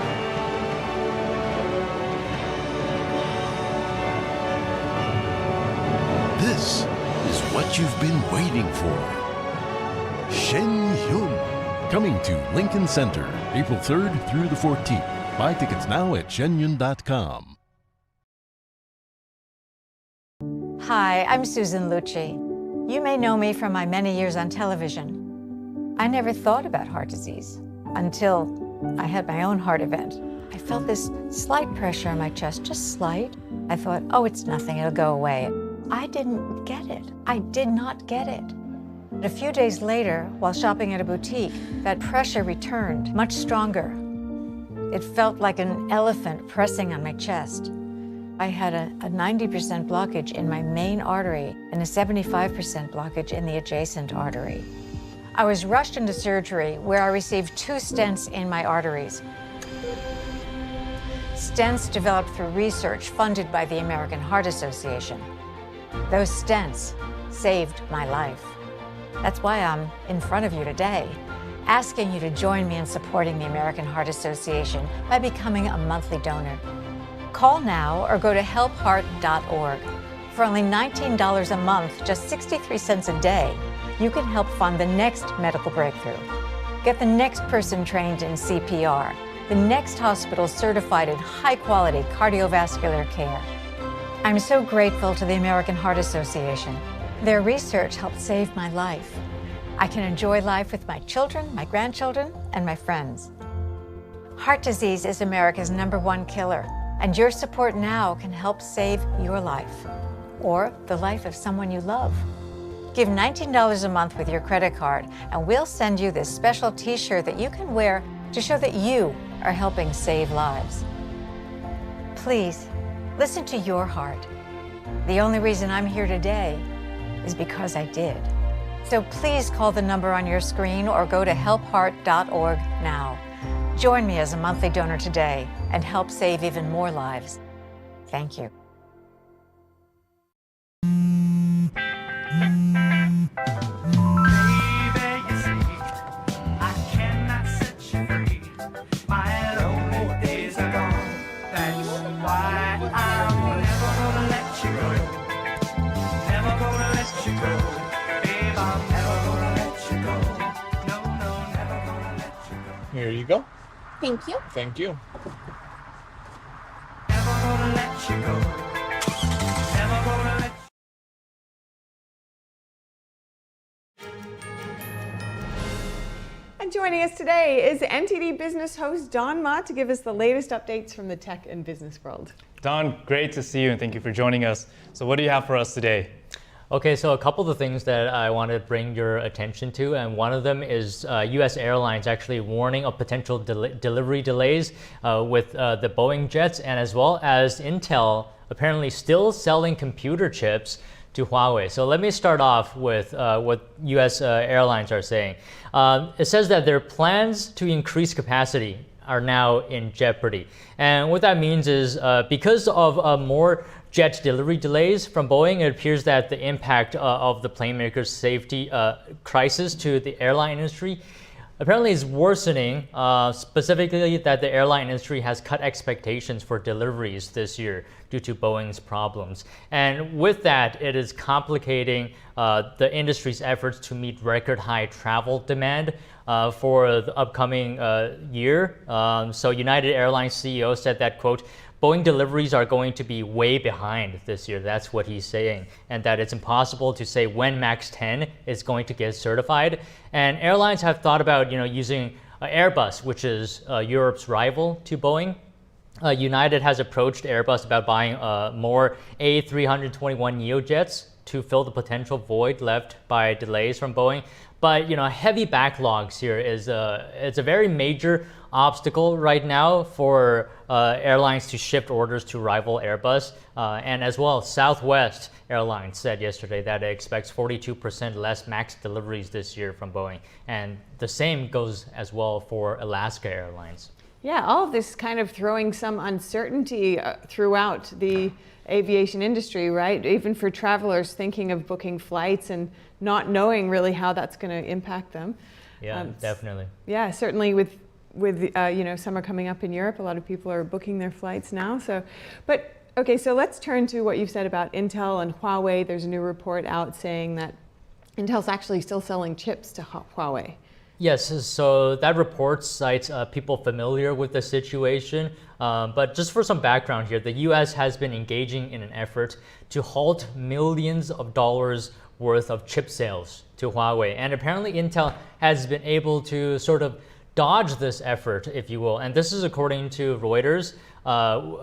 This is what you've been waiting for. Shen Yun, coming to Lincoln Center, April 3rd through the 14th. Buy tickets now at shenyun.com. Hi, I'm Susan Lucci. You may know me from my many years on television. I never thought about heart disease until I had my own heart event. I felt this slight pressure on my chest, just slight. I thought, oh, it's nothing, it'll go away. I didn't get it. I did not get it. A few days later, while shopping at a boutique, that pressure returned, much stronger. It felt like an elephant pressing on my chest. I had a 90% blockage in my main artery and a 75% blockage in the adjacent artery. I was rushed into surgery where I received 2 stents in my arteries. Stents developed through research funded by the American Heart Association. Those stents saved my life. That's why I'm in front of you today, asking you to join me in supporting the American Heart Association by becoming a monthly donor. Call now or go to helpheart.org. For only $19 a month, just 63 cents a day, you can help fund the next medical breakthrough. Get the next person trained in CPR, the next hospital certified in high-quality cardiovascular care. I'm so grateful to the American Heart Association. Their research helped save my life. I can enjoy life with my children, my grandchildren, and my friends. Heart disease is America's #1 killer, and your support now can help save your life or the life of someone you love. Give $19 a month with your credit card, and we'll send you this special t-shirt that you can wear to show that you are helping save lives. Please, listen to your heart. The only reason I'm here today is because I did. So please call the number on your screen or go to helpheart.org now. Join me as a monthly donor today and help save even more lives. Thank you. Here you go. Thank you. Thank you. And joining us today is NTD business host Don Ma to give us the latest updates from the tech and business world. Don, great to see you and thank you for joining us. So what do you have for us today? Okay, so a couple of the things that I want to bring your attention to, and one of them is U.S. Airlines actually warning of potential delivery delays with the Boeing jets, and as well as Intel apparently still selling computer chips to Huawei. So let me start off with what U.S. Airlines are saying. It says that their plans to increase capacity are now in jeopardy. And what that means is because of more jet delivery delays from Boeing, it appears that the impact of the plane maker's safety crisis to the airline industry apparently is worsening, specifically that the airline industry has cut expectations for deliveries this year due to Boeing's problems. And with that, it is complicating the industry's efforts to meet record high travel demand for the upcoming year. So United Airlines CEO said that, quote, Boeing deliveries are going to be way behind this year. That's what he's saying. And that it's impossible to say when MAX 10 is going to get certified. And airlines have thought about, using Airbus, which is Europe's rival to Boeing. United has approached Airbus about buying more A321neo jets to fill the potential void left by delays from Boeing. But heavy backlogs here is it's a very major obstacle right now for airlines to shift orders to rival Airbus. And as well, Southwest Airlines said yesterday that it expects 42% less MAX deliveries this year from Boeing. And the same goes as well for Alaska Airlines. Yeah, all of this kind of throwing some uncertainty throughout the aviation industry, right? Even for travelers thinking of booking flights and not knowing really how that's going to impact them. Yeah, definitely. Yeah, certainly with summer coming up in Europe, a lot of people are booking their flights now. But okay, so let's turn to what you've said about Intel and Huawei. There's a new report out saying that Intel's actually still selling chips to Huawei. Yes, so that report cites people familiar with the situation. But just for some background here, the US has been engaging in an effort to halt millions of dollars worth of chip sales to Huawei. And apparently Intel has been able to sort of dodge this effort, if you will. And this is according to Reuters,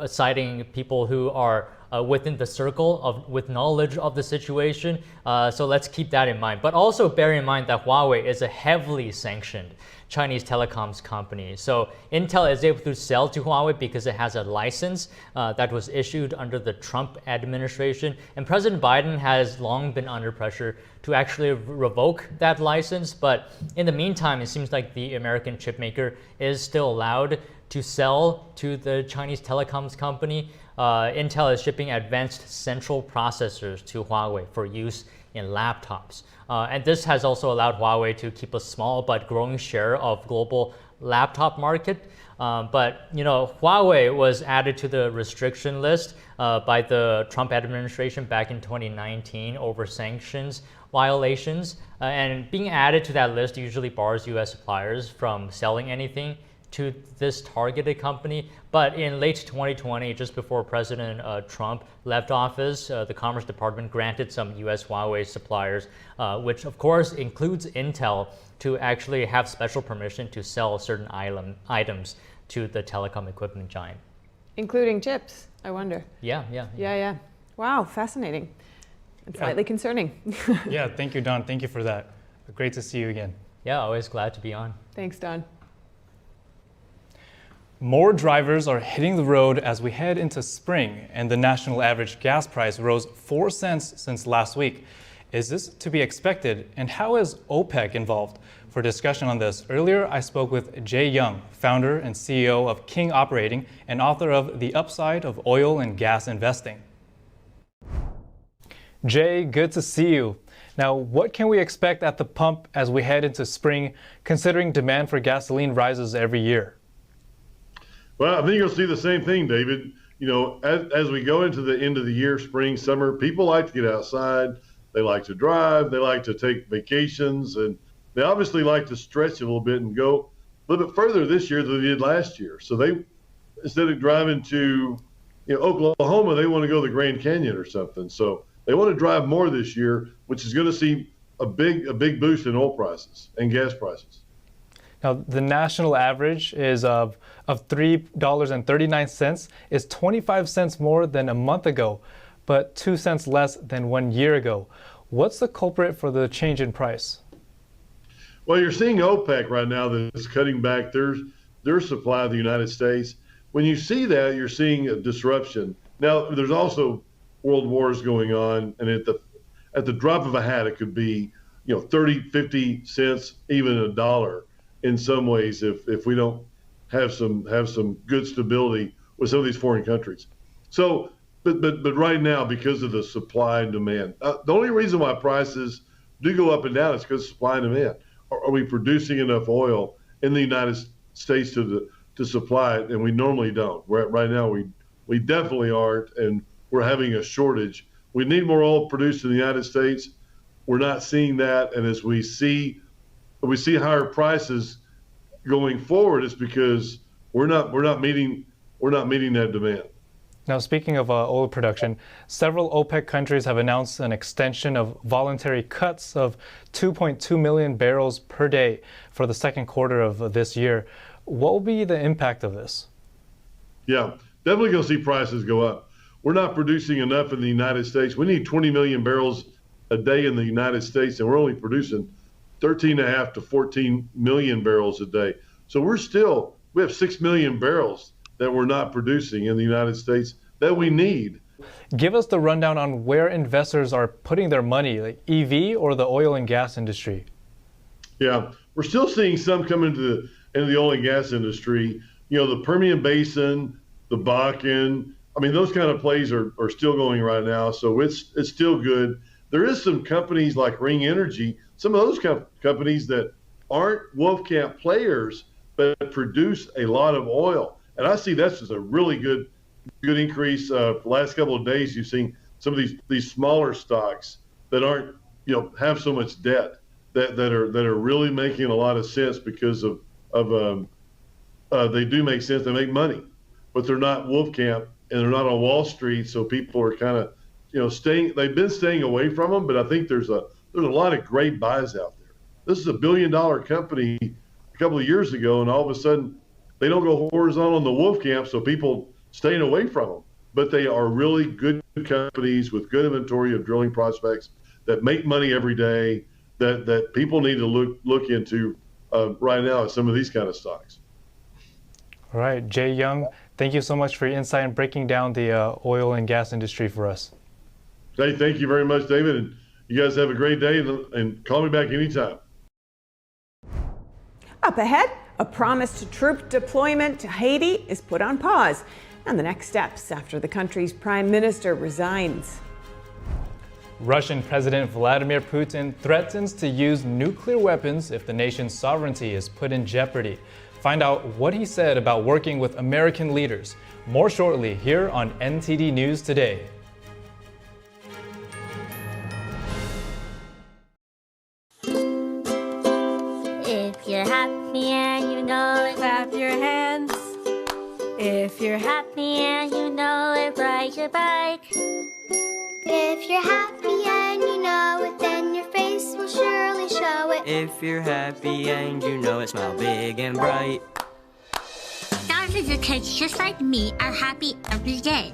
citing people who are within the circle with knowledge of the situation. So let's keep that in mind. But also bear in mind that Huawei is a heavily sanctioned Chinese telecoms company. So Intel is able to sell to Huawei because it has a license that was issued under the Trump administration. And President Biden has long been under pressure to actually revoke that license. But in the meantime, it seems like the American chipmaker is still allowed to sell to the Chinese telecoms company. Intel is shipping advanced central processors to Huawei for use in laptops. And this has also allowed Huawei to keep a small but growing share of global laptop market. But Huawei was added to the restriction list by the Trump administration back in 2019 over sanctions violations. And being added to that list usually bars U.S. suppliers from selling anything to this targeted company. But in late 2020, just before President Trump left office, the Commerce Department granted some U.S. Huawei suppliers, which of course includes Intel, to actually have special permission to sell certain items to the telecom equipment giant. Including chips, I wonder. Yeah. Wow, fascinating. And slightly concerning. Yeah, thank you, Don. Thank you for that. Great to see you again. Yeah, always glad to be on. Thanks, Don. More drivers are hitting the road as we head into spring, and the national average gas price rose 4 cents since last week. Is this to be expected, and how is OPEC involved? For discussion on this, earlier I spoke with Jay Young, founder and CEO of King Operating and author of The Upside of Oil and Gas Investing. Jay, good to see you. Now, what can we expect at the pump as we head into spring, considering demand for gasoline rises every year? Well, I think you'll see the same thing, David. As we go into the end of the year, spring, summer, people like to get outside. They like to drive. They like to take vacations. And they obviously like to stretch a little bit and go a little bit further this year than they did last year. So they, instead of driving to Oklahoma, they want to go to the Grand Canyon or something. So they want to drive more this year, which is going to see a big boost in oil prices and gas prices. Now, the national average is of $3.39 is 25 cents more than a month ago, but 2 cents less than 1 year ago. What's the culprit for the change in price? Well, you're seeing OPEC right now that's cutting back their supply of the United States. When you see that, you're seeing a disruption. Now, there's also world wars going on, and at the drop of a hat, it could be 30, 50 cents, even a dollar in some ways if we don't have some good stability with some of these foreign countries. So, but right now, because of the supply and demand, the only reason why prices do go up and down is because of supply and demand. Are we producing enough oil in the United States to supply it? And we normally don't. Right now, we definitely aren't, and we're having a shortage. We need more oil produced in the United States. We're not seeing that, and as we see higher prices going forward, it's because we're not meeting that demand. Now, speaking of oil production, several OPEC countries have announced an extension of voluntary cuts of 2.2 million barrels per day for the second quarter of this year. What will be the impact of this? Yeah, definitely going to see prices go up. We're not producing enough in the United States. We need 20 million barrels a day in the United States, and we're only producing 13.5 to 14 million barrels a day. So we have 6 million barrels that we're not producing in the United States that we need. Give us the rundown on where investors are putting their money, like EV or the oil and gas industry. Yeah, we're still seeing some come into the oil and gas industry. The Permian Basin, the Bakken, those kind of plays are still going right now. So it's still good. There is some companies like Ring Energy, some of those companies that aren't Wolfcamp players, but produce a lot of oil. And I see that's just a really good increase. The last couple of days, you've seen some of these smaller stocks that aren't, have so much debt that are really making a lot of sense because of they do make sense. They make money, but they're not Wolfcamp and they're not on Wall Street. So people are kind of, they've been staying away from them. But I think there's a lot of great buys out there. This is $1 billion company a couple of years ago, and all of a sudden they don't go horizontal in the Wolfcamp, so people staying away from them. But they are really good companies with good inventory of drilling prospects that make money every day that people need to look into right now at some of these kind of stocks. All right, Jay Young, thank you so much for your insight and breaking down the oil and gas industry for us. Hey, thank you very much, David. And you guys have a great day, and call me back anytime. Up ahead, a promised troop deployment to Haiti is put on pause, and the next steps after the country's prime minister resigns. Russian President Vladimir Putin threatens to use nuclear weapons if the nation's sovereignty is put in jeopardy. Find out what he said about working with American leaders. More shortly here on NTD News Today. If you're happy and you know it, clap your hands. If you're happy and you know it, ride your bike. If you're happy and you know it, then your face will surely show it. If you're happy and you know it, smile big and bright. Thousands of kids just like me are happy every day.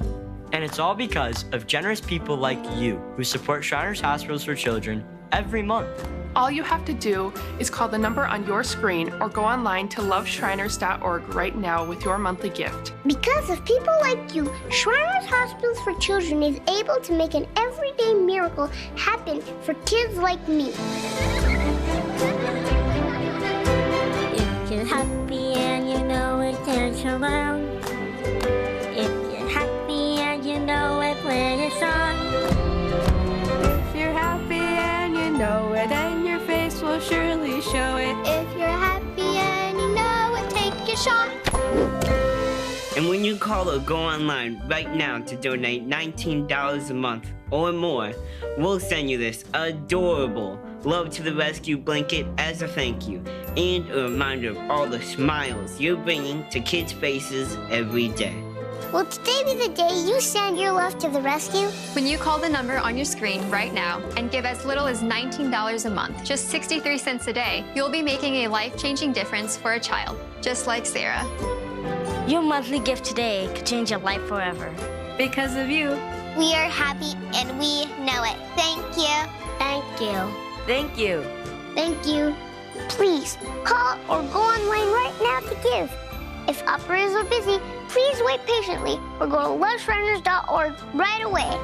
And it's all because of generous people like you who support Shriners Hospitals for Children every month. All you have to do is call the number on your screen or go online to loveshriners.org right now with your monthly gift. Because of people like you, Shriners Hospitals for Children is able to make an everyday miracle happen for kids like me. If you're happy and you know it, dance around. If you're happy and you know it, play a song. If you're happy and you know it, and your face will surely show it. If you're happy and you know it, take a shot. And when you call or go online right now to donate $19 a month or more, we'll send you this adorable Love to the Rescue blanket as a thank you and a reminder of all the smiles you're bringing to kids' faces every day. Will today be the day you send your love to the rescue? When you call the number on your screen right now and give as little as $19 a month, just 63 cents a day, you'll be making a life-changing difference for a child, just like Sarah. Your monthly gift today could change your life forever. Because of you. We are happy and we know it. Thank you. Thank you. Thank you. Thank you. Please call or go online right now to give. If operators are busy, please wait patiently or go to loveshriners.org right away.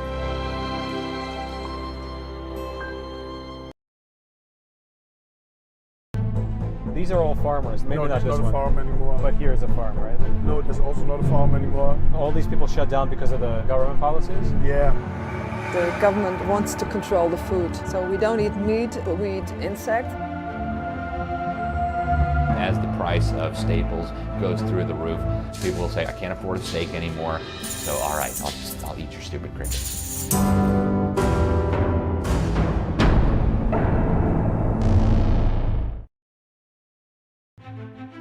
These are all farmers. Maybe no, not this not one. A farm anymore. But here's a farm, right? No, there's also not a farm anymore. All these people shut down because of the government policies? Yeah. The government wants to control the food. So we don't eat meat, but we eat insect. As the price of staples goes through the roof, people will say, I can't afford a steak anymore. So, all right, I'll eat your stupid crickets.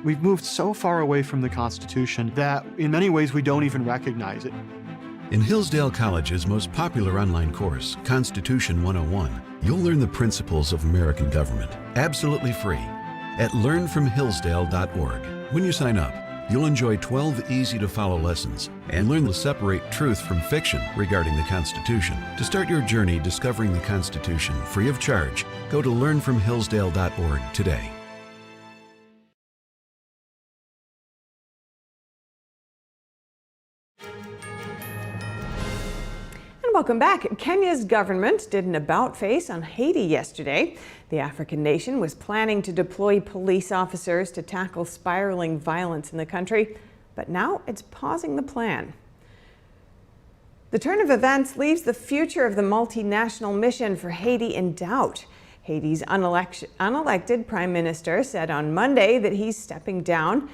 We've moved so far away from the Constitution that in many ways we don't even recognize it. In Hillsdale College's most popular online course, Constitution 101, you'll learn the principles of American government, absolutely free, at learnfromhillsdale.org. When you sign up, you'll enjoy 12 easy-to-follow lessons and learn to separate truth from fiction regarding the Constitution. To start your journey discovering the Constitution free of charge, go to learnfromhillsdale.org today. Welcome back. Kenya's government did an about-face on Haiti yesterday. The African nation was planning to deploy police officers to tackle spiraling violence in the country, but now it's pausing the plan. The turn of events leaves the future of the multinational mission for Haiti in doubt. Haiti's unelected prime minister said on Monday that he's stepping down.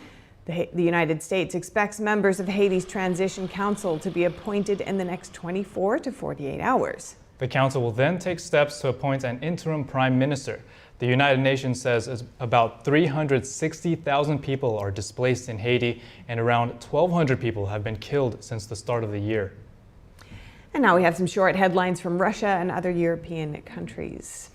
The United States expects members of Haiti's Transition Council to be appointed in the next 24 to 48 hours. The council will then take steps to appoint an interim prime minister. The United Nations says about 360,000 people are displaced in Haiti and around 1,200 people have been killed since the start of the year. And now we have some short headlines from Russia and other European countries.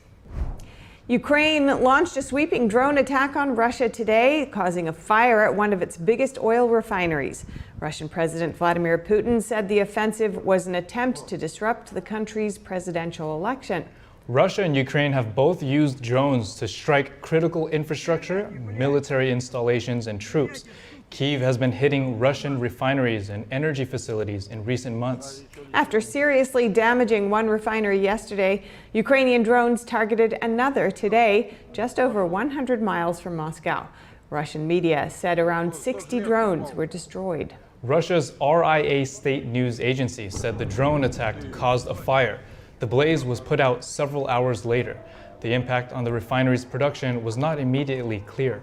Ukraine launched a sweeping drone attack on Russia today, causing a fire at one of its biggest oil refineries. Russian President Vladimir Putin said the offensive was an attempt to disrupt the country's presidential election. Russia and Ukraine have both used drones to strike critical infrastructure, military installations, and troops. Kyiv has been hitting Russian refineries and energy facilities in recent months. After seriously damaging one refinery yesterday, Ukrainian drones targeted another today, just over 100 miles from Moscow. Russian media said around 60 drones were destroyed. Russia's RIA state news agency said the drone attack caused a fire. The blaze was put out several hours later. The impact on the refinery's production was not immediately clear.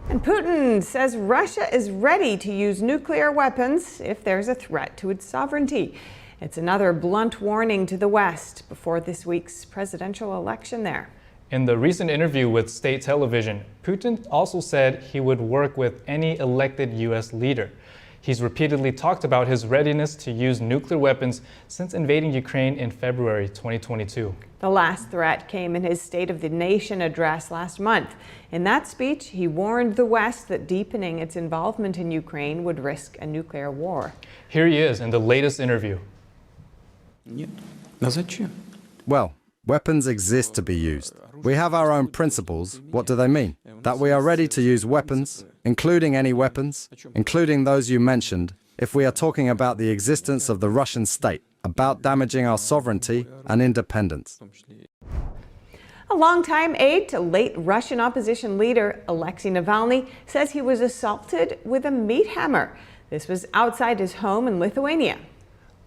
And Putin says Russia is ready to use nuclear weapons if there's a threat to its sovereignty. It's another blunt warning to the West before this week's presidential election there. In the recent interview with state television, Putin also said he would work with any elected U.S. leader. He's repeatedly talked about his readiness to use nuclear weapons since invading Ukraine in February 2022. The last threat came in his State of the Nation address last month. In that speech, he warned the West that deepening its involvement in Ukraine would risk a nuclear war. Here he is in the latest interview. Well, weapons exist to be used. We have our own principles. What do they mean? That we are ready to use weapons, including any weapons, including those you mentioned, if we are talking about the existence of the Russian state, about damaging our sovereignty and independence. A longtime aide to late Russian opposition leader Alexei Navalny says he was assaulted with a meat hammer. This was outside his home in Lithuania.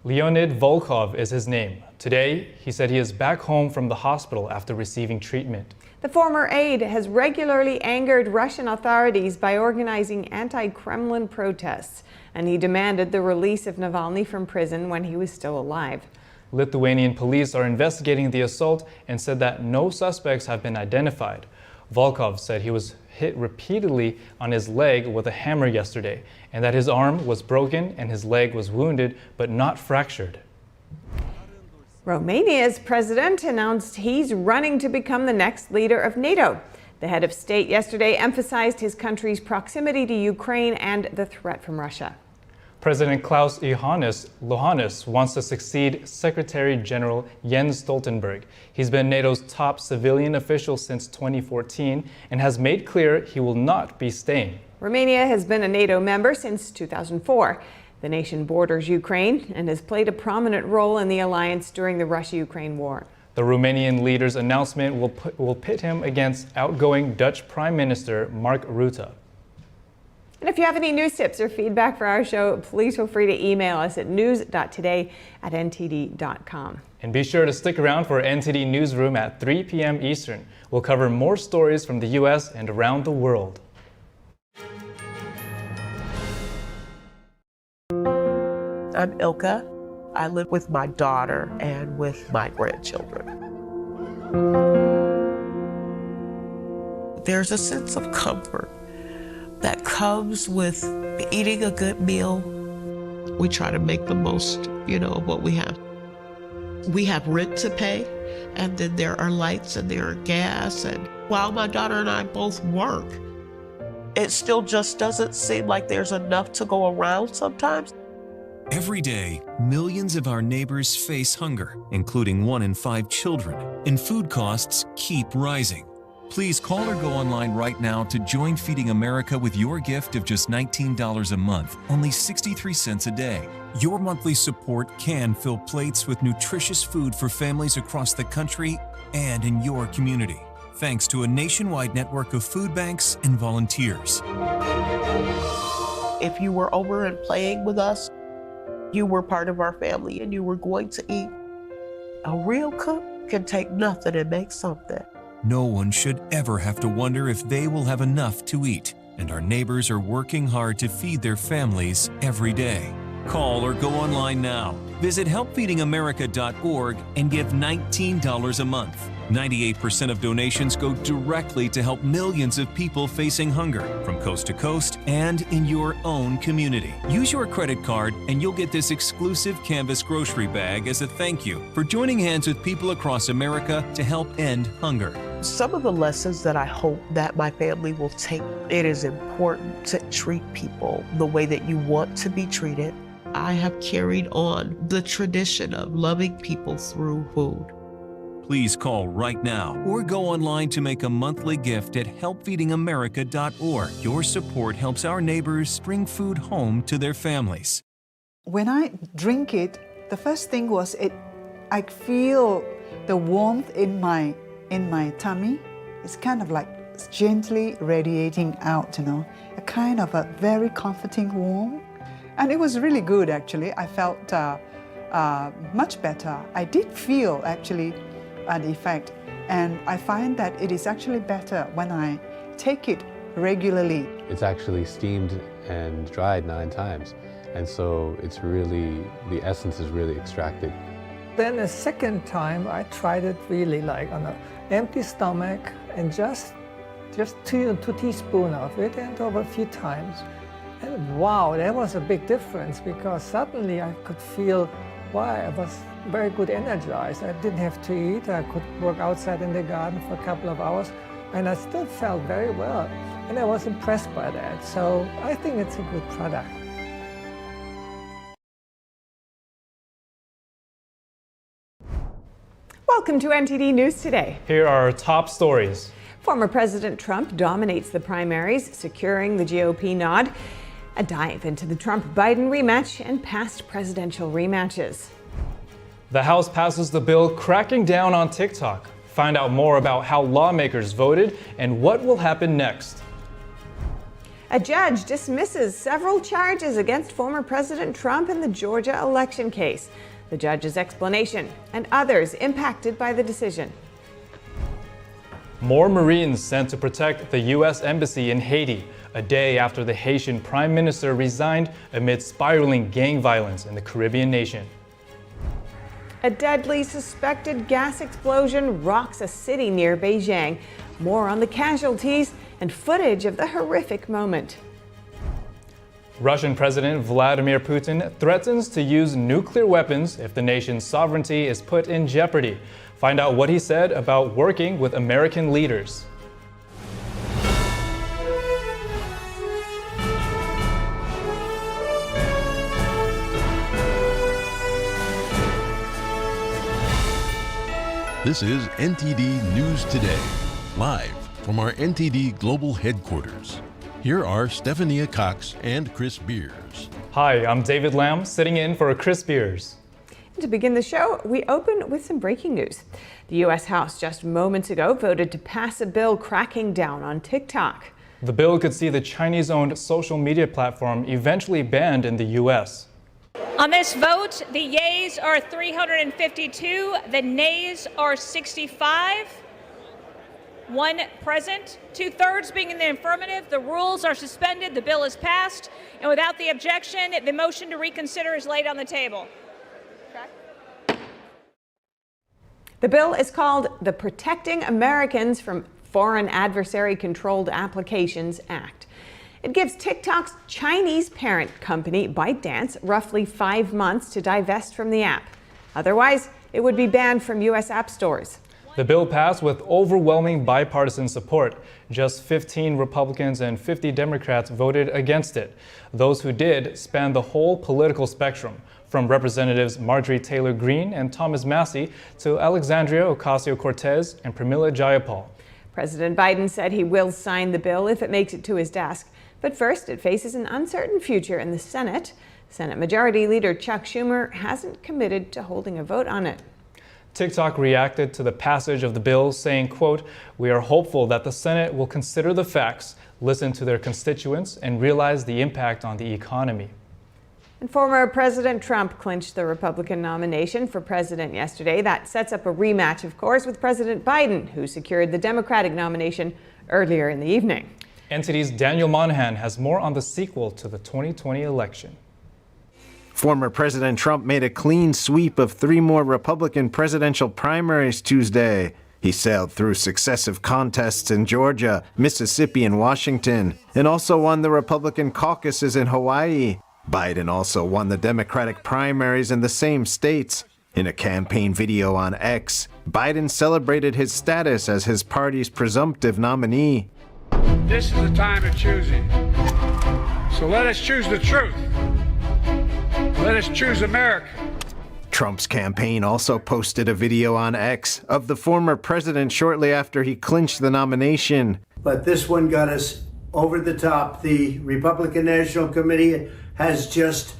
Leonid Volkov is his name. Today, he said he is back home from the hospital after receiving treatment. The former aide has regularly angered Russian authorities by organizing anti-Kremlin protests, and he demanded the release of Navalny from prison when he was still alive. Lithuanian police are investigating the assault and said that no suspects have been identified. Volkov said he was hit repeatedly on his leg with a hammer yesterday, and that his arm was broken and his leg was wounded but not fractured. Romania's president announced he's running to become the next leader of NATO. The head of state yesterday emphasized his country's proximity to Ukraine and the threat from Russia. President Klaus Iohannis wants to succeed Secretary General Jens Stoltenberg. He's been NATO's top civilian official since 2014 and has made clear he will not be staying. Romania has been a NATO member since 2004. The nation borders Ukraine and has played a prominent role in the alliance during the Russia-Ukraine war. The Romanian leader's announcement will pit him against outgoing Dutch Prime Minister Mark Rutte. And if you have any news tips or feedback for our show, please feel free to email us at news.today@ntd.com. And be sure to stick around for NTD Newsroom at 3 p.m. Eastern. We'll cover more stories from the U.S. and around the world. I'm Ilka. I live with my daughter and with my grandchildren. There's a sense of comfort that comes with eating a good meal. We try to make the most, of what we have. We have rent to pay, and then there are lights and there are gas. And while my daughter and I both work, it still just doesn't seem like there's enough to go around sometimes. Every day, millions of our neighbors face hunger, including 1 in 5 children, and food costs keep rising. Please call or go online right now to join Feeding America with your gift of just $19 a month, only 63 cents a day. Your monthly support can fill plates with nutritious food for families across the country and in your community, thanks to a nationwide network of food banks and volunteers. If you were over and playing with us, you were part of our family and you were going to eat. A real cook can take nothing and make something. No one should ever have to wonder if they will have enough to eat, and our neighbors are working hard to feed their families every day. Call or go online now. Visit helpfeedingamerica.org and give $19 a month. 98% of donations go directly to help millions of people facing hunger from coast to coast and in your own community. Use your credit card and you'll get this exclusive canvas grocery bag as a thank you for joining hands with people across America to help end hunger. Some of the lessons that I hope that my family will take, it is important to treat people the way that you want to be treated. I have carried on the tradition of loving people through food. Please call right now or go online to make a monthly gift at helpfeedingamerica.org. Your support helps our neighbors bring food home to their families. When I drink it, the first thing was I feel the warmth in my tummy. It's kind of like gently radiating out, a kind of a very comforting warmth. And it was really good, actually. I felt much better. I did feel actually an effect, and I find that it is actually better when I take it regularly. It's actually steamed and dried 9 times, and so it's really, the essence is really extracted. Then a second time, I tried it really like on an empty stomach and just 2 teaspoons of it, and over a few times. And wow, that was a big difference, because suddenly I could feel, wow, I was very good energized. I didn't have to eat. I could work outside in the garden for a couple of hours, and I still felt very well. And I was impressed by that. So I think it's a good product. Welcome to NTD News Today. Here are our top stories. Former President Trump dominates the primaries, securing the GOP nod. A dive into the Trump-Biden rematch and past presidential rematches. The House passes the bill cracking down on TikTok. Find out more about how lawmakers voted and what will happen next. A judge dismisses several charges against former President Trump in the Georgia election case. The judge's explanation and others impacted by the decision. More Marines sent to protect the U.S. Embassy in Haiti, a day after the Haitian Prime Minister resigned amid spiraling gang violence in the Caribbean nation. A deadly suspected gas explosion rocks a city near Beijing. More on the casualties and footage of the horrific moment. Russian President Vladimir Putin threatens to use nuclear weapons if the nation's sovereignty is put in jeopardy. Find out what he said about working with American leaders. This is NTD News Today, live from our NTD Global Headquarters. Here are Stephania Cox and Chris Beers. Hi, I'm David Lamb, sitting in for Chris Beers. To begin the show, we open with some breaking news. The U.S. House just moments ago voted to pass a bill cracking down on TikTok. The bill could see the Chinese-owned social media platform eventually banned in the U.S. On this vote, the yeas are 352, the nays are 65. 1 present, 2/3 being in the affirmative. The rules are suspended, the bill is passed, and without the objection, the motion to reconsider is laid on the table. The bill is called the Protecting Americans from Foreign Adversary-Controlled Applications Act. It gives TikTok's Chinese parent company, ByteDance, roughly 5 months to divest from the app. Otherwise, it would be banned from U.S. app stores. The bill passed with overwhelming bipartisan support. Just 15 Republicans and 50 Democrats voted against it. Those who did span the whole political spectrum, from Representatives Marjorie Taylor Greene and Thomas Massie to Alexandria Ocasio-Cortez and Pramila Jayapal. President Biden said he will sign the bill if it makes it to his desk. But first, it faces an uncertain future in the Senate. Senate Majority Leader Chuck Schumer hasn't committed to holding a vote on it. TikTok reacted to the passage of the bill, saying, quote, "We are hopeful that the Senate will consider the facts, listen to their constituents, and realize the impact on the economy." And former President Trump clinched the Republican nomination for president yesterday. That sets up a rematch, of course, with President Biden, who secured the Democratic nomination earlier in the evening. NTD's Daniel Monahan has more on the sequel to the 2020 election. Former President Trump made a clean sweep of 3 more Republican presidential primaries Tuesday. He sailed through successive contests in Georgia, Mississippi, and Washington, and also won the Republican caucuses in Hawaii. Biden also won the Democratic primaries in the same states. In a campaign video on X, Biden celebrated his status as his party's presumptive nominee. This is the time of choosing. So let us choose the truth. Let us choose America. Trump's campaign also posted a video on X of the former president shortly after he clinched the nomination. But this one got us over the top. The Republican National Committee has just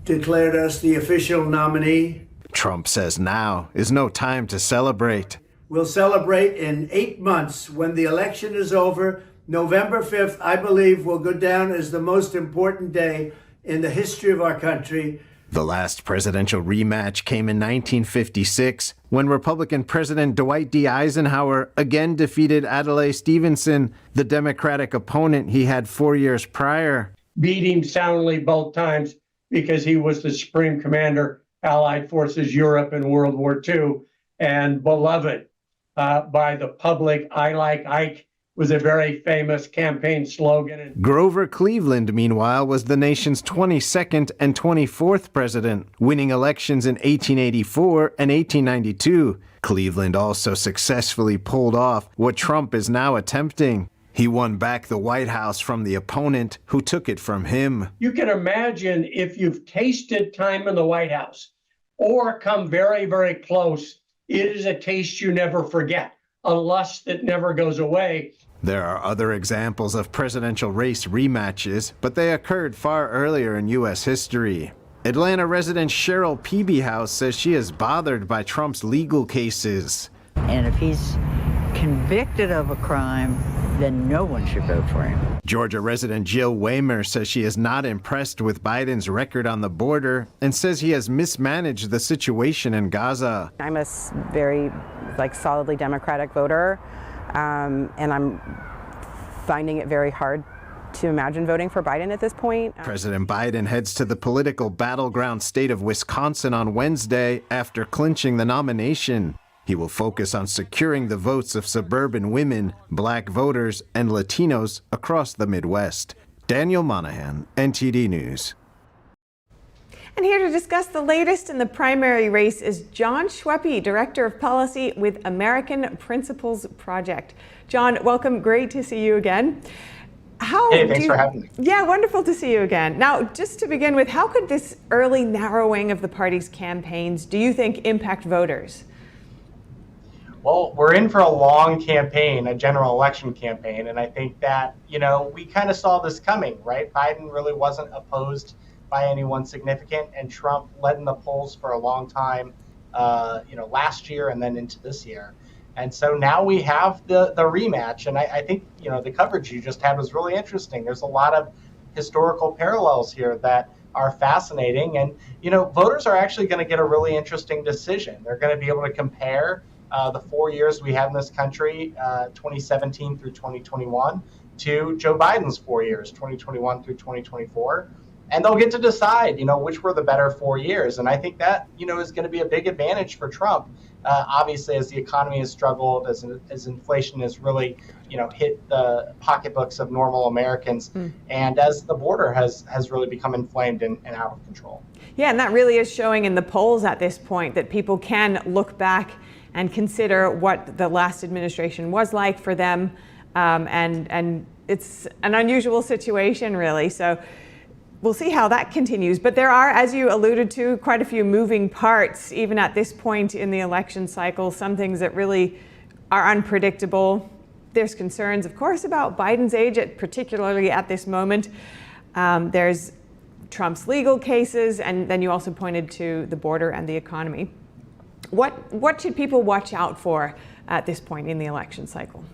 declared us the official nominee. Trump says now is no time to celebrate. We'll celebrate in 8 months when the election is over. November 5th, I believe, will go down as the most important day in the history of our country. The last presidential rematch came in 1956 when Republican President Dwight D. Eisenhower again defeated Adlai Stevenson, the Democratic opponent he had 4 years prior. Beat him soundly both times because he was the Supreme Commander, Allied Forces Europe in World War II, and beloved by the public. I like Ike was a very famous campaign slogan. Grover Cleveland, meanwhile, was the nation's 22nd and 24th president, winning elections in 1884 and 1892. Cleveland also successfully pulled off what Trump is now attempting. He won back the White House from the opponent who took it from him. You can imagine if you've tasted time in the White House or come very, very close, it is a taste you never forget, a lust that never goes away. There are other examples of presidential race rematches, but they occurred far earlier in U.S. history. Atlanta resident Cheryl Peebyhouse says she is bothered by Trump's legal cases. And if he's convicted of a crime, then no one should vote for him. Georgia resident Jill Waymer says she is not impressed with Biden's record on the border and says he has mismanaged the situation in Gaza. I'm a very solidly Democratic voter, and I'm finding it very hard to imagine voting for Biden at this point. President Biden heads to the political battleground state of Wisconsin on Wednesday after clinching the nomination. He will focus on securing the votes of suburban women, black voters, and Latinos across the Midwest. Daniel Monahan, NTD News. And here to discuss the latest in the primary race is John Schweppe, Director of Policy with American Principles Project. John, welcome. Great to see you again. Hey, thanks for having me. Yeah, wonderful to see you again. Now, just to begin with, how could this early narrowing of the party's campaigns, do you think, impact voters? Well, we're in for a long campaign, a general election campaign, and I think that, we kind of saw this coming, right? Biden really wasn't opposed by anyone significant, and Trump led in the polls for a long time, last year and then into this year. And so now we have the rematch, and I think, the coverage you just had was really interesting. There's a lot of historical parallels here that are fascinating, and, voters are actually going to get a really interesting decision. They're going to be able to compare the 4 years we had in this country, 2017 through 2021, to Joe Biden's 4 years, 2021 through 2024. And they'll get to decide, which were the better 4 years. And I think that, is going to be a big advantage for Trump. Obviously, as the economy has struggled, as inflation has really, hit the pocketbooks of normal Americans, and as the border has really become inflamed and out of control. Yeah, and that really is showing in the polls at this point that people can look back and consider what the last administration was like for them. And it's an unusual situation, really. So we'll see how that continues. But there are, as you alluded to, quite a few moving parts, even at this point in the election cycle, some things that really are unpredictable. There's concerns, of course, about Biden's age, particularly at this moment. There's Trump's legal cases, and then you also pointed to the border and the economy. What should people watch out for at this point in the election cycle?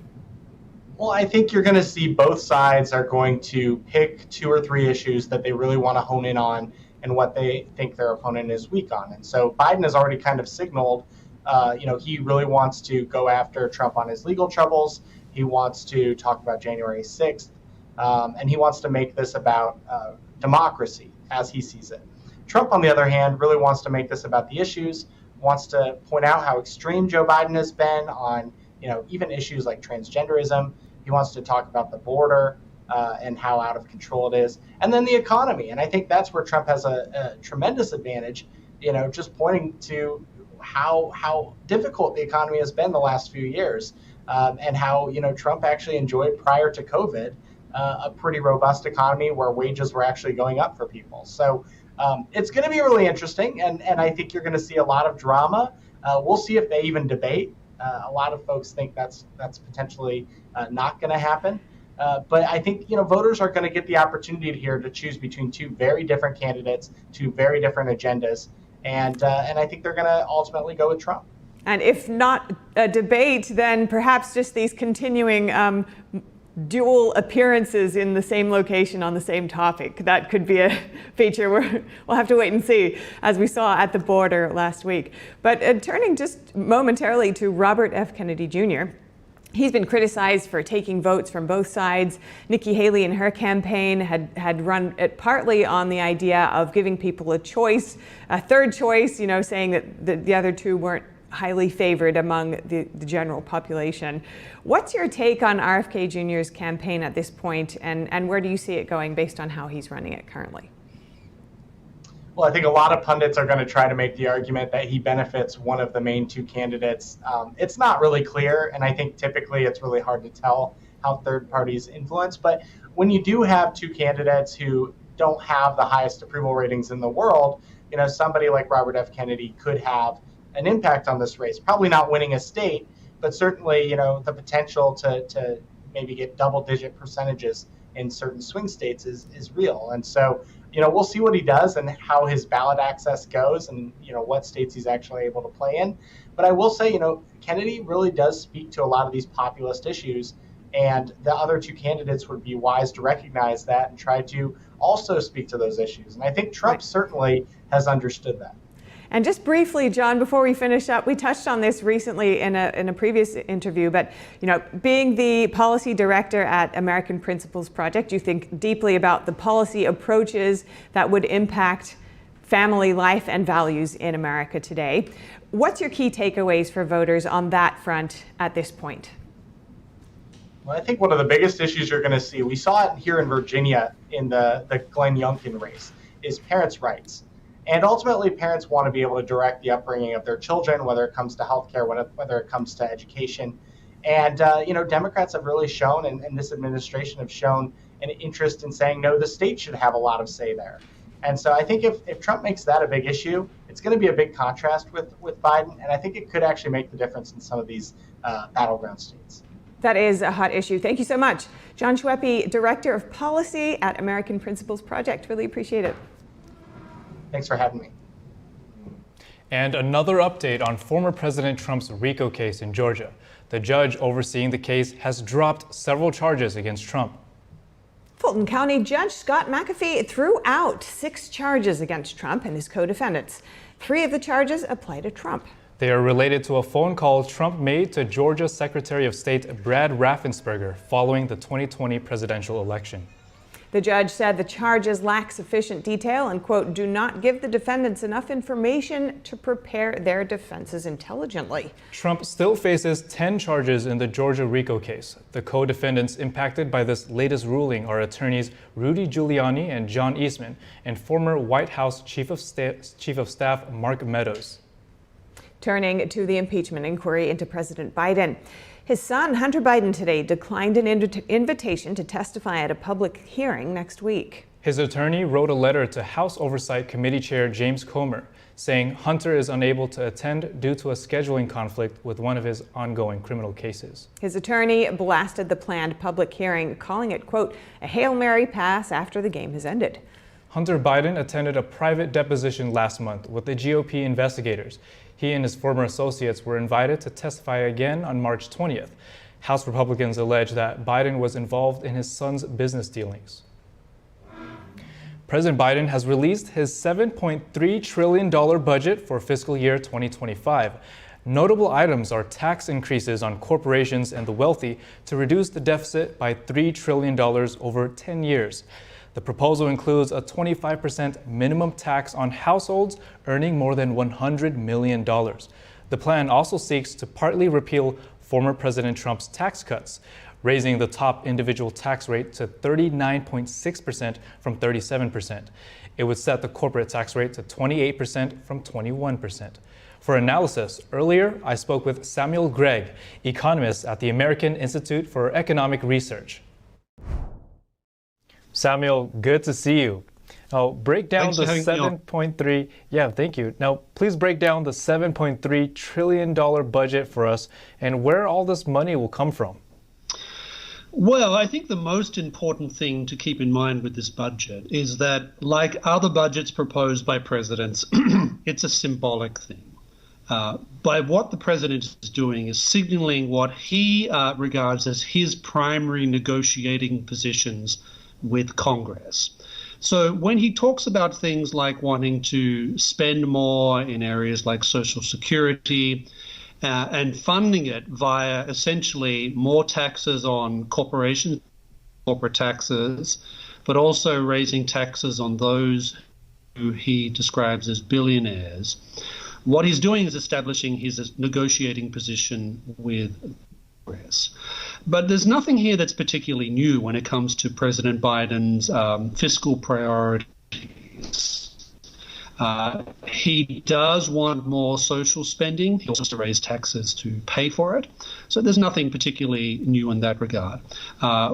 Well, I think you're going to see both sides are going to pick 2 or 3 issues that they really want to hone in on and what they think their opponent is weak on. And so Biden has already kind of signaled, he really wants to go after Trump on his legal troubles. He wants to talk about January 6th, and he wants to make this about democracy as he sees it. Trump, on the other hand, really wants to make this about the issues, wants to point out how extreme Joe Biden has been on, even issues like transgenderism. He wants to talk about the border and how out of control it is, and then the economy. And I think that's where Trump has a tremendous advantage, just pointing to how difficult the economy has been the last few years, and how, Trump actually enjoyed prior to COVID a pretty robust economy where wages were actually going up for people. So it's going to be really interesting, and I think you're going to see a lot of drama. We'll see if they even debate. A lot of folks think that's potentially not going to happen. But I think, voters are going to get the opportunity here to choose between 2 very different candidates, 2 very different agendas. And I think they're going to ultimately go with Trump. And if not a debate, then perhaps just these continuing dual appearances in the same location on the same topic. That could be a feature we'll have to wait and see, as we saw at the border last week. But turning just momentarily to Robert F. Kennedy Jr., he's been criticized for taking votes from both sides. Nikki Haley and her campaign had run it partly on the idea of giving people a choice, a third choice, saying that the other two weren't highly favored among the general population. What's your take on RFK Jr.'s campaign at this point, and where do you see it going based on how he's running it currently? Well, I think a lot of pundits are going to try to make the argument that he benefits one of the main two candidates. It's not really clear, and I think typically it's really hard to tell how third parties influence. But when you do have two candidates who don't have the highest approval ratings in the world, somebody like Robert F. Kennedy could have an impact on this race. Probably not winning a state, but certainly, the potential to maybe get double-digit percentages in certain swing states is real. And so, we'll see what he does and how his ballot access goes and, what states he's actually able to play in. But I will say, Kennedy really does speak to a lot of these populist issues, and the other two candidates would be wise to recognize that and try to also speak to those issues. And I think Trump certainly has understood that. And just briefly, John, before we finish up, we touched on this recently in a previous interview, but being the policy director at American Principles Project, you think deeply about the policy approaches that would impact family life and values in America today. What's your key takeaways for voters on that front at this point? Well, I think one of the biggest issues you're going to see, we saw it here in Virginia in the Glenn Youngkin race, is parents' rights. And ultimately, parents want to be able to direct the upbringing of their children, whether it comes to healthcare, whether it comes to education. And, Democrats have really shown, and this administration have shown an interest in saying, no, the state should have a lot of say there. And so I think if Trump makes that a big issue, it's going to be a big contrast with Biden. And I think it could actually make the difference in some of these battleground states. That is a hot issue. Thank you so much. John Schweppe, Director of Policy at American Principles Project. Really appreciate it. Thanks for having me. And another update on former President Trump's RICO case in Georgia. The judge overseeing the case has dropped several charges against Trump. Fulton County Judge Scott McAfee threw out 6 charges against Trump and his co-defendants. 3 of the charges apply to Trump. They are related to a phone call Trump made to Georgia Secretary of State Brad Raffensperger following the 2020 presidential election. The judge said the charges lack sufficient detail and, quote, do not give the defendants enough information to prepare their defenses intelligently. Trump still faces 10 charges in the Georgia RICO case. The co-defendants impacted by this latest ruling are attorneys Rudy Giuliani and John Eastman and former White House Chief of Staff Mark Meadows. Turning to the impeachment inquiry into President Biden. His son, Hunter Biden, today declined an invitation to testify at a public hearing next week. His attorney wrote a letter to House Oversight Committee Chair James Comer, saying Hunter is unable to attend due to a scheduling conflict with one of his ongoing criminal cases. His attorney blasted the planned public hearing, calling it, quote, a Hail Mary pass after the game has ended. Hunter Biden attended a private deposition last month with the GOP investigators. He and his former associates were invited to testify again on March 20th. House Republicans allege that Biden was involved in his son's business dealings. President Biden has released his $7.3 trillion budget for fiscal year 2025. Notable items are tax increases on corporations and the wealthy to reduce the deficit by $3 trillion over 10 years. The proposal includes a 25% minimum tax on households earning more than $100 million. The plan also seeks to partly repeal former President Trump's tax cuts, raising the top individual tax rate to 39.6% from 37%. It would set the corporate tax rate to 28% from 21%. For analysis, earlier I spoke with Samuel Gregg, economist at the American Institute for Economic Research. Samuel, good to see you. Now, break down the 7.3. Yeah, thank you. Now, please break down the $7.3 trillion budget for us and where all this money will come from. Well, I think the most important thing to keep in mind with this budget is that, like other budgets proposed by presidents, it's a symbolic thing. by what the president is doing is signaling what he regards as his primary negotiating positions with Congress. So when he talks about things like wanting to spend more in areas like Social Security and funding it via essentially more taxes on corporations, corporate taxes, but also raising taxes on those who he describes as billionaires, what he's doing is establishing his negotiating position with Congress. But there's nothing here that's particularly new when it comes to President Biden's fiscal priorities. He does want more social spending. He also wants to raise taxes to pay for it. So there's nothing particularly new in that regard.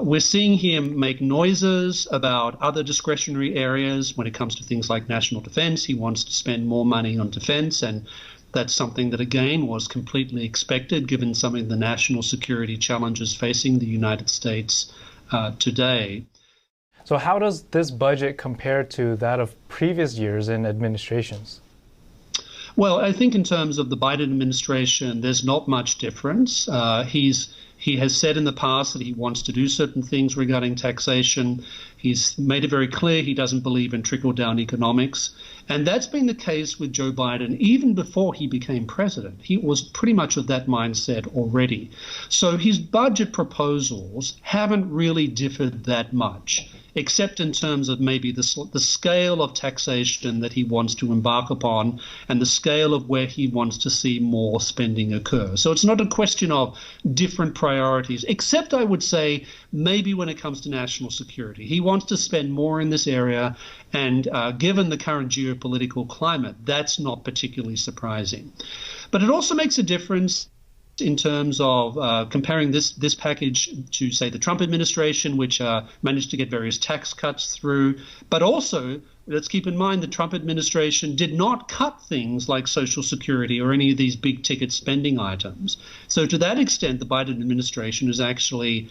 We're seeing him make noises about other discretionary areas when it comes to things like national defense. He wants to spend more money on defense, and that's something that, again, was completely expected given some of the national security challenges facing the United States today. So how does this budget compare to that of previous years in administrations? Well, I think in terms of the Biden administration, there's not much difference. He has said in the past that he wants to do certain things regarding taxation. He's made it very clear he doesn't believe in trickle-down economics. And that's been the case with Joe Biden even before he became president. He was pretty much of that mindset already. So his budget proposals haven't really differed that much, except in terms of maybe the scale of taxation that he wants to embark upon and the scale of where he wants to see more spending occur. So it's not a question of different priorities, except I would say maybe when it comes to national security. He wants to spend more in this area, and given the current geopolitical climate, that's not particularly surprising. But it also makes a difference in terms of comparing this package to, say, the Trump administration, which managed to get various tax cuts through. But also, let's keep in mind the Trump administration did not cut things like Social Security or any of these big ticket spending items. So to that extent, the Biden administration is actually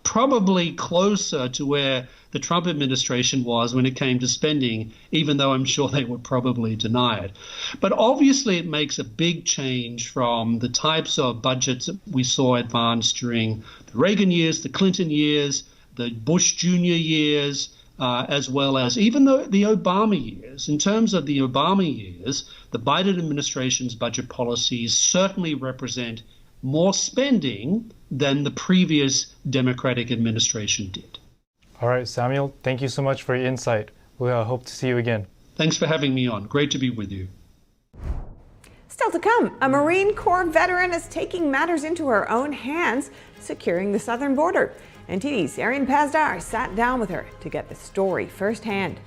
probably closer to where the Trump administration was when it came to spending, even though I'm sure they would probably deny it. But obviously it makes a big change from the types of budgets that we saw advanced during the Reagan years, the Clinton years, the Bush Jr. years, as well as even the Obama years. In terms of the Obama years, the Biden administration's budget policies certainly represent more spending than the previous Democratic administration did. All right, Samuel, thank you so much for your insight. We hope to see you again. Thanks for having me on. Great to be with you. Still to come, a Marine Corps veteran is taking matters into her own hands, securing the southern border. NTD's Arian Pazdar sat down with her to get the story firsthand.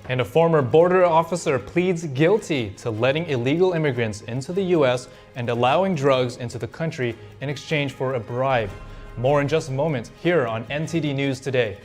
And a former border officer pleads guilty to letting illegal immigrants into the U.S. and allowing drugs into the country in exchange for a bribe. More in just a moment here on NTD News Today.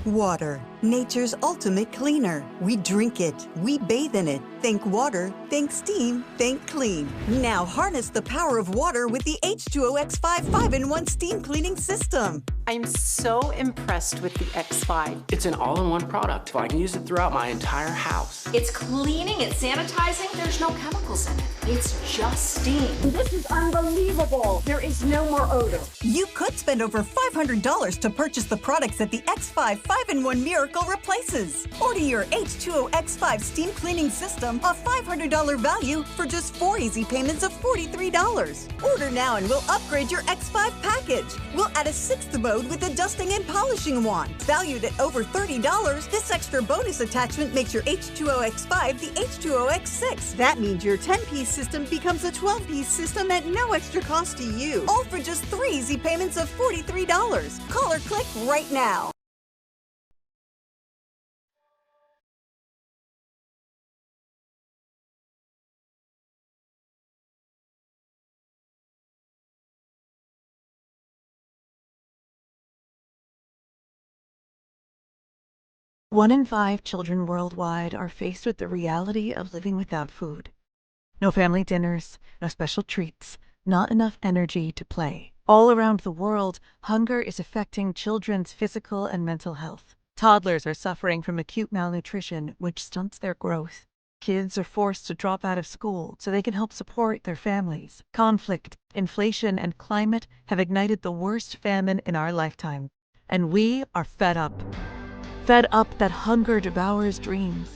Water, nature's ultimate cleaner. We drink it, we bathe in it. Think water, think steam, think clean. Now harness the power of water with the H2O X5 5-in-1 steam cleaning system. I'm so impressed with the X5. It's an all-in-one product. I can use it throughout my entire house. It's cleaning, it's sanitizing, there's no chemicals in it. It's just steam. This is unbelievable. There is no more odor. You could spend over $500 to purchase the products that the X5 5-in-1 Miracle replaces. Order your H2O X5 steam cleaning system, a $500 value, for just 4 easy payments of $43. Order now and we'll upgrade your X5 package. We'll add a 6th mode with a dusting and polishing wand. Valued at over $30, this extra bonus attachment makes your H2O X5 the H2O X6. That means your 10-piece system becomes a 12-piece system at no extra cost to you. All for just 3 easy payments of $43. Call or click right now. One in 5 children worldwide are faced with the reality of living without food. No family dinners, no special treats, not enough energy to play. All around the world, hunger is affecting children's physical and mental health. Toddlers are suffering from acute malnutrition, which stunts their growth. Kids are forced to drop out of school so they can help support their families. Conflict, inflation, and climate have ignited the worst famine in our lifetime. And we are fed up. Fed up that hunger devours dreams.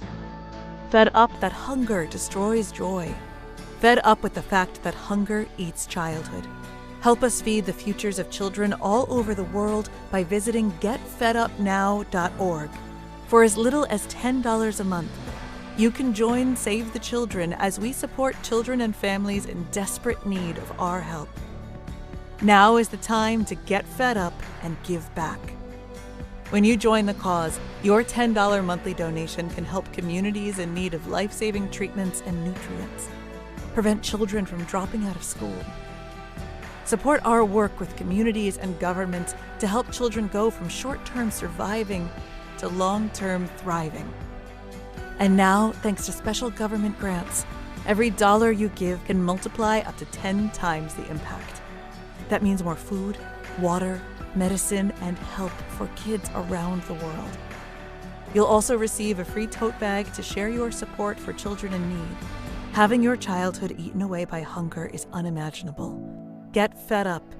Fed up that hunger destroys joy. Fed up with the fact that hunger eats childhood. Help us feed the futures of children all over the world by visiting getfedupnow.org. For as little as $10 a month, you can join Save the Children as we support children and families in desperate need of our help. Now is the time to get fed up and give back. When you join the cause, your $10 monthly donation can help communities in need of life-saving treatments and nutrients, prevent children from dropping out of school, support our work with communities and governments to help children go from short-term surviving to long-term thriving. And now, thanks to special government grants, every dollar you give can multiply up to 10 times the impact. That means more food, water, medicine, and help for kids around the world. You'll also receive a free tote bag to share your support for children in need. Having your childhood eaten away by hunger is unimaginable. Get fed up.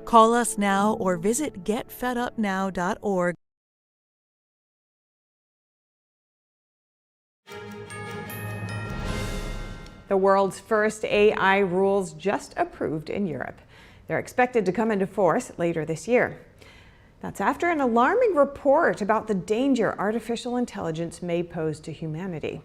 Call us now or visit getfedupnow.org. The world's first AI rules just approved in Europe. They're expected to come into force later this year. That's after an alarming report about the danger artificial intelligence may pose to humanity.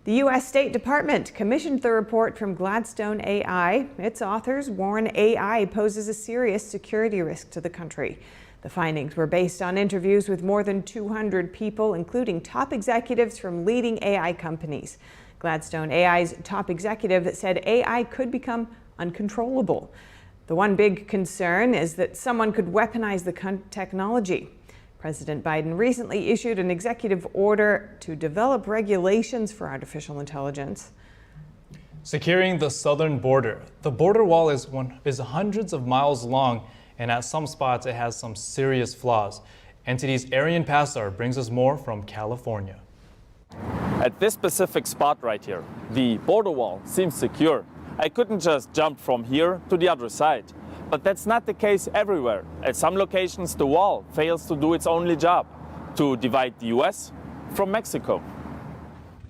The U.S. State Department commissioned the report from Gladstone AI. Its authors warn AI poses a serious security risk to the country. The findings were based on interviews with more than 200 people, including top executives from leading AI companies. Gladstone AI's top executive said AI could become uncontrollable. The one big concern is that someone could weaponize the technology. President Biden recently issued an executive order to develop regulations for artificial intelligence. Securing the southern border. The border wall is hundreds of miles long, and at some spots it has some serious flaws. NTD's Arian Passar brings us more from California. At this specific spot right here, the border wall seems secure. I couldn't just jump from here to the other side. But that's not the case everywhere. At some locations, the wall fails to do its only job, to divide the US from Mexico.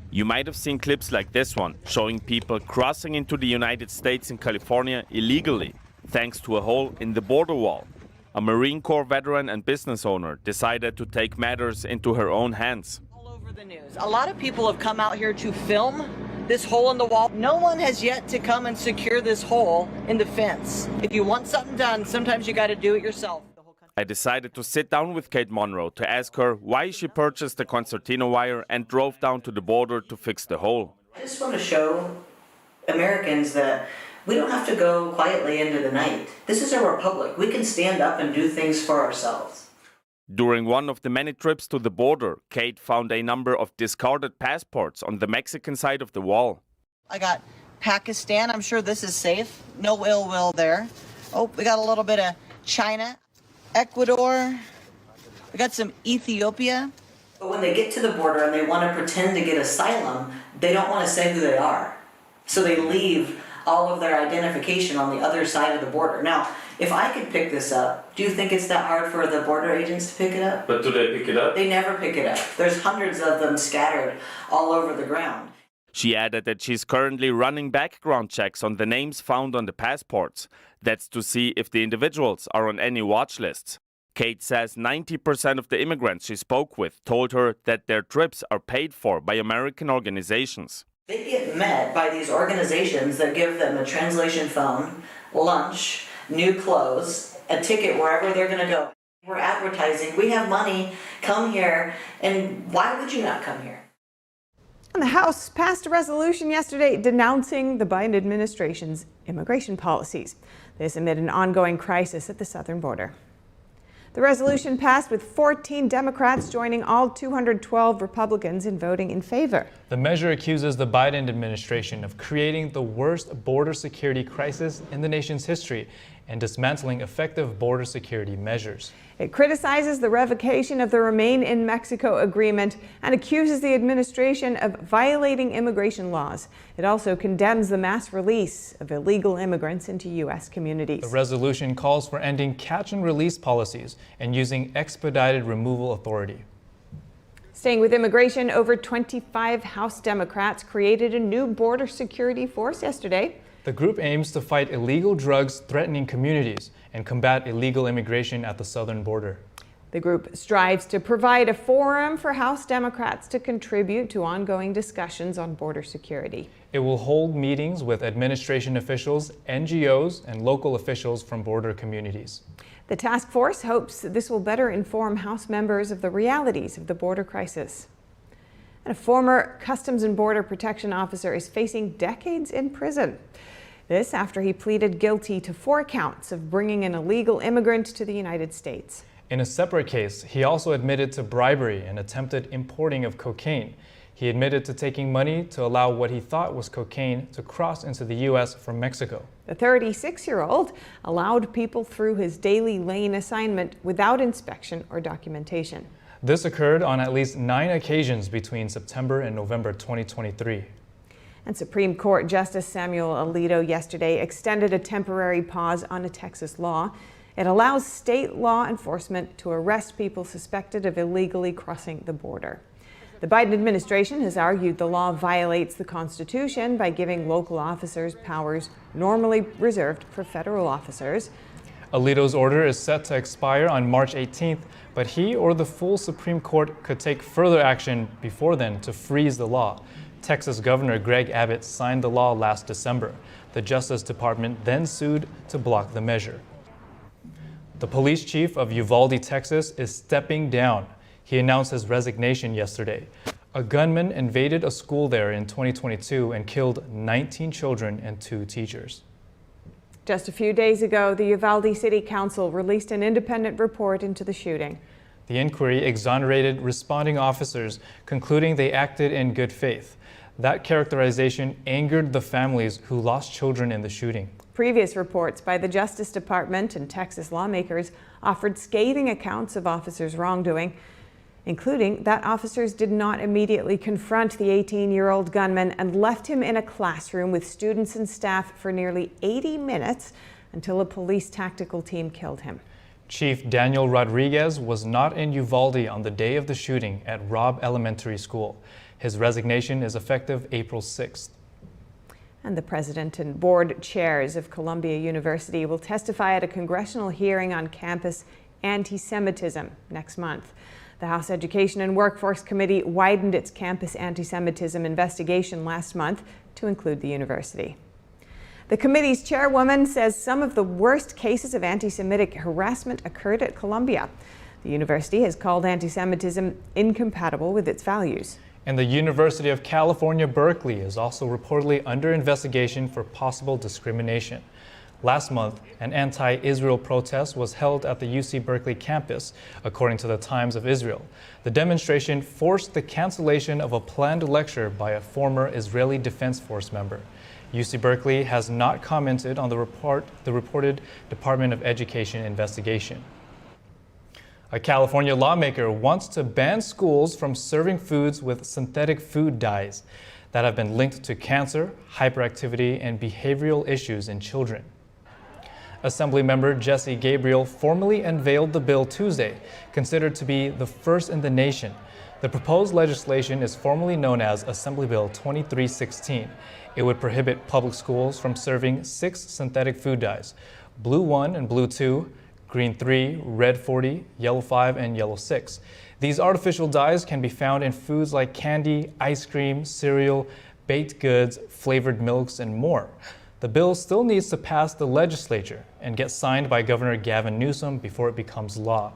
You might have seen clips like this one, showing people crossing into the United States and California illegally, thanks to a hole in the border wall. A Marine Corps veteran and business owner decided to take matters into her own hands. All over the news. A lot of people have come out here to film this hole in the wall. No one has yet to come and secure this hole in the fence. If you want something done, sometimes you got to do it yourself. I decided to sit down with Kate Monroe to ask her why she purchased the concertina wire and drove down to the border to fix the hole. I just want to show Americans that we don't have to go quietly into the night. This is a republic. We can stand up and do things for ourselves. During one of the many trips to the border, Kate found a number of discarded passports on the Mexican side of the wall. I got Pakistan. I'm sure this is safe. No ill will there. Oh, we got a little bit of China, Ecuador. We got some Ethiopia. But when they get to the border and they want to pretend to get asylum, they don't want to say who they are. So they leave all of their identification on the other side of the border. Now, if I could pick this up, do you think it's that hard for the border agents to pick it up? But do they pick it up? They never pick it up. There's hundreds of them scattered all over the ground. She added that she's currently running background checks on the names found on the passports. That's to see if the individuals are on any watch lists. Kate says 90% of the immigrants she spoke with told her that their trips are paid for by American organizations. They get met by these organizations that give them a translation phone, lunch, new clothes, a ticket wherever they're going to go. We're advertising, we have money, come here, and why would you not come here? And the House passed a resolution yesterday denouncing the Biden administration's immigration policies. This amid an ongoing crisis at the southern border. The resolution passed with 14 Democrats joining all 212 Republicans in voting in favor. The measure accuses the Biden administration of creating the worst border security crisis in the nation's history and dismantling effective border security measures. It criticizes the revocation of the Remain in Mexico agreement and accuses the administration of violating immigration laws. It also condemns the mass release of illegal immigrants into U.S. communities. The resolution calls for ending catch-and-release policies and using expedited removal authority. Staying with immigration, over 25 House Democrats created a new border security force yesterday. The group aims to fight illegal drugs threatening communities and combat illegal immigration at the southern border. The group strives to provide a forum for House Democrats to contribute to ongoing discussions on border security. It will hold meetings with administration officials, NGOs, and local officials from border communities. The task force hopes this will better inform House members of the realities of the border crisis. And a former Customs and Border Protection officer is facing decades in prison. This after he pleaded guilty to 4 counts of bringing an illegal immigrant to the United States. In a separate case, he also admitted to bribery and attempted importing of cocaine. He admitted to taking money to allow what he thought was cocaine to cross into the U.S. from Mexico. The 36-year-old allowed people through his daily lane assignment without inspection or documentation. This occurred on at least 9 occasions between September and November 2023. And Supreme Court Justice Samuel Alito yesterday extended a temporary pause on a Texas law. It allows state law enforcement to arrest people suspected of illegally crossing the border. The Biden administration has argued the law violates the Constitution by giving local officers powers normally reserved for federal officers. Alito's order is set to expire on March 18th, but he or the full Supreme Court could take further action before then to freeze the law. Texas Governor Greg Abbott signed the law last December. The Justice Department then sued to block the measure. The police chief of Uvalde, Texas, is stepping down. He announced his resignation yesterday. A gunman invaded a school there in 2022 and killed 19 children and 2 teachers. Just a few days ago, the Uvalde City Council released an independent report into the shooting. The inquiry exonerated responding officers, concluding they acted in good faith. That characterization angered the families who lost children in the shooting. Previous reports by the Justice Department and Texas lawmakers offered scathing accounts of officers' wrongdoing, including that officers did not immediately confront the 18-year-old gunman and left him in a classroom with students and staff for nearly 80 minutes until a police tactical team killed him. Chief Daniel Rodriguez was not in Uvalde on the day of the shooting at Robb Elementary School. His resignation is effective April 6th. And the president and board chairs of Columbia University will testify at a congressional hearing on campus anti-Semitism next month. The House Education and Workforce Committee widened its campus anti-Semitism investigation last month to include the university. The committee's chairwoman says some of the worst cases of anti-Semitic harassment occurred at Columbia. The university has called anti-Semitism incompatible with its values. And the University of California, Berkeley is also reportedly under investigation for possible discrimination. Last month, an anti-Israel protest was held at the UC Berkeley campus, according to the Times of Israel. The demonstration forced the cancellation of a planned lecture by a former Israeli Defense Force member. UC Berkeley has not commented on the reported Department of Education investigation. A California lawmaker wants to ban schools from serving foods with synthetic food dyes that have been linked to cancer, hyperactivity, and behavioral issues in children. Assemblymember Jesse Gabriel formally unveiled the bill Tuesday, considered to be the first in the nation. The proposed legislation is formally known as Assembly Bill 2316. It would prohibit public schools from serving 6 synthetic food dyes: blue 1 and blue 2, green 3, red 40, yellow 5, and yellow 6. These artificial dyes can be found in foods like candy, ice cream, cereal, baked goods, flavored milks, and more. The bill still needs to pass the legislature and get signed by Governor Gavin Newsom before it becomes law.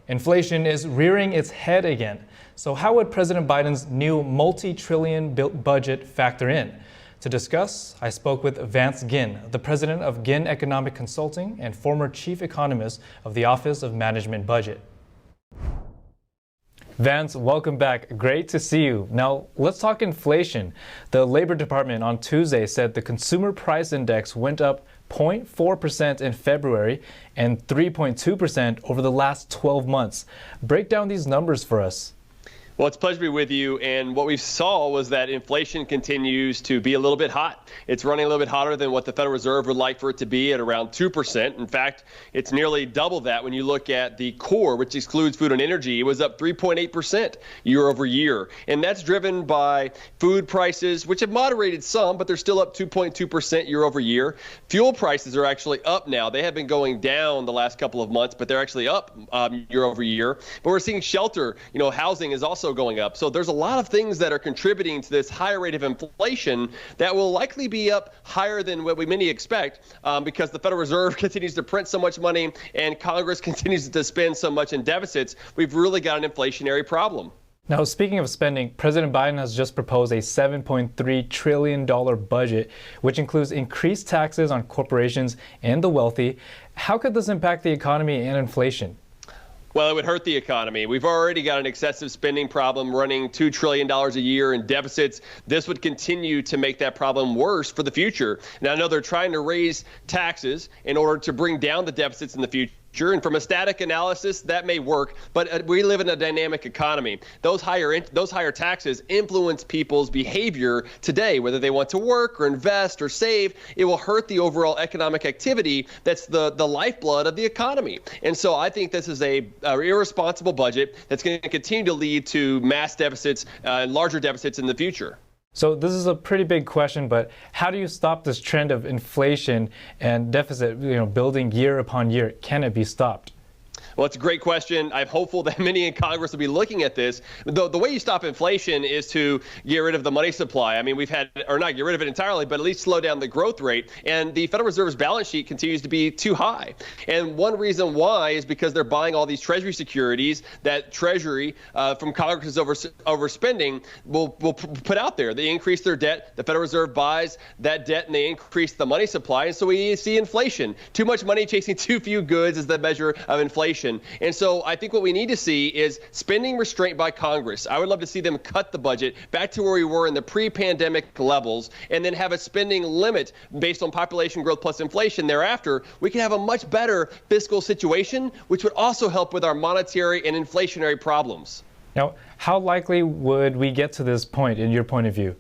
Inflation is rearing its head again. So how would President Biden's new multi-trillion budget factor in? To discuss, I spoke with Vance Ginn, the president of Ginn Economic Consulting and former chief economist of the Office of Management Budget. Vance, welcome back. Great to see you. Now, let's talk inflation. The Labor Department on Tuesday said the Consumer Price Index went up 0.4% in February, and 3.2% over the last 12 months. Break down these numbers for us. Well, it's a pleasure to be with you. And what we saw was that inflation continues to be a little bit hot. It's running a little bit hotter than what the Federal Reserve would like for it to be at around 2%. In fact, it's nearly double that when you look at the core, which excludes food and energy. It was up 3.8% year over year. And that's driven by food prices, which have moderated some, but they're still up 2.2% year over year. Fuel prices are actually up now. They have been going down the last couple of months, but they're actually up year over year. But we're seeing shelter, housing is also going up. So there's a lot of things that are contributing to this higher rate of inflation that will likely be up higher than what many expect because the Federal Reserve continues to print so much money and Congress continues to spend so much in deficits. We've really got an inflationary problem. Now, speaking of spending, President Biden has just proposed a $7.3 trillion budget, which includes increased taxes on corporations and the wealthy. How could this impact the economy and inflation? Well, it would hurt the economy. We've already got an excessive spending problem running $2 trillion a year in deficits. This would continue to make that problem worse for the future. Now, I know they're trying to raise taxes in order to bring down the deficits in the future. And from a static analysis, that may work, but we live in a dynamic economy. Those higher taxes influence people's behavior today, whether they want to work or invest or save. It will hurt the overall economic activity that's the lifeblood of the economy. And so I think this is a irresponsible budget that's going to continue to lead to mass deficits and larger deficits in the future. So this is a pretty big question, but how do you stop this trend of inflation and deficit, building year upon year? Can it be stopped? Well, it's a great question. I'm hopeful that many in Congress will be looking at this. The way you stop inflation is to get rid of the money supply. I mean, or not get rid of it entirely, but at least slow down the growth rate. And the Federal Reserve's balance sheet continues to be too high. And one reason why is because they're buying all these Treasury securities that Treasury from Congress's overspending will put out there. They increase their debt. The Federal Reserve buys that debt and they increase the money supply. And so we see inflation. Too much money chasing too few goods is the measure of inflation. And so I think what we need to see is spending restraint by Congress. I would love to see them cut the budget back to where we were in the pre-pandemic levels and then have a spending limit based on population growth plus inflation. Thereafter, we can have a much better fiscal situation, which would also help with our monetary and inflationary problems. Now, how likely would we get to this point in your point of view?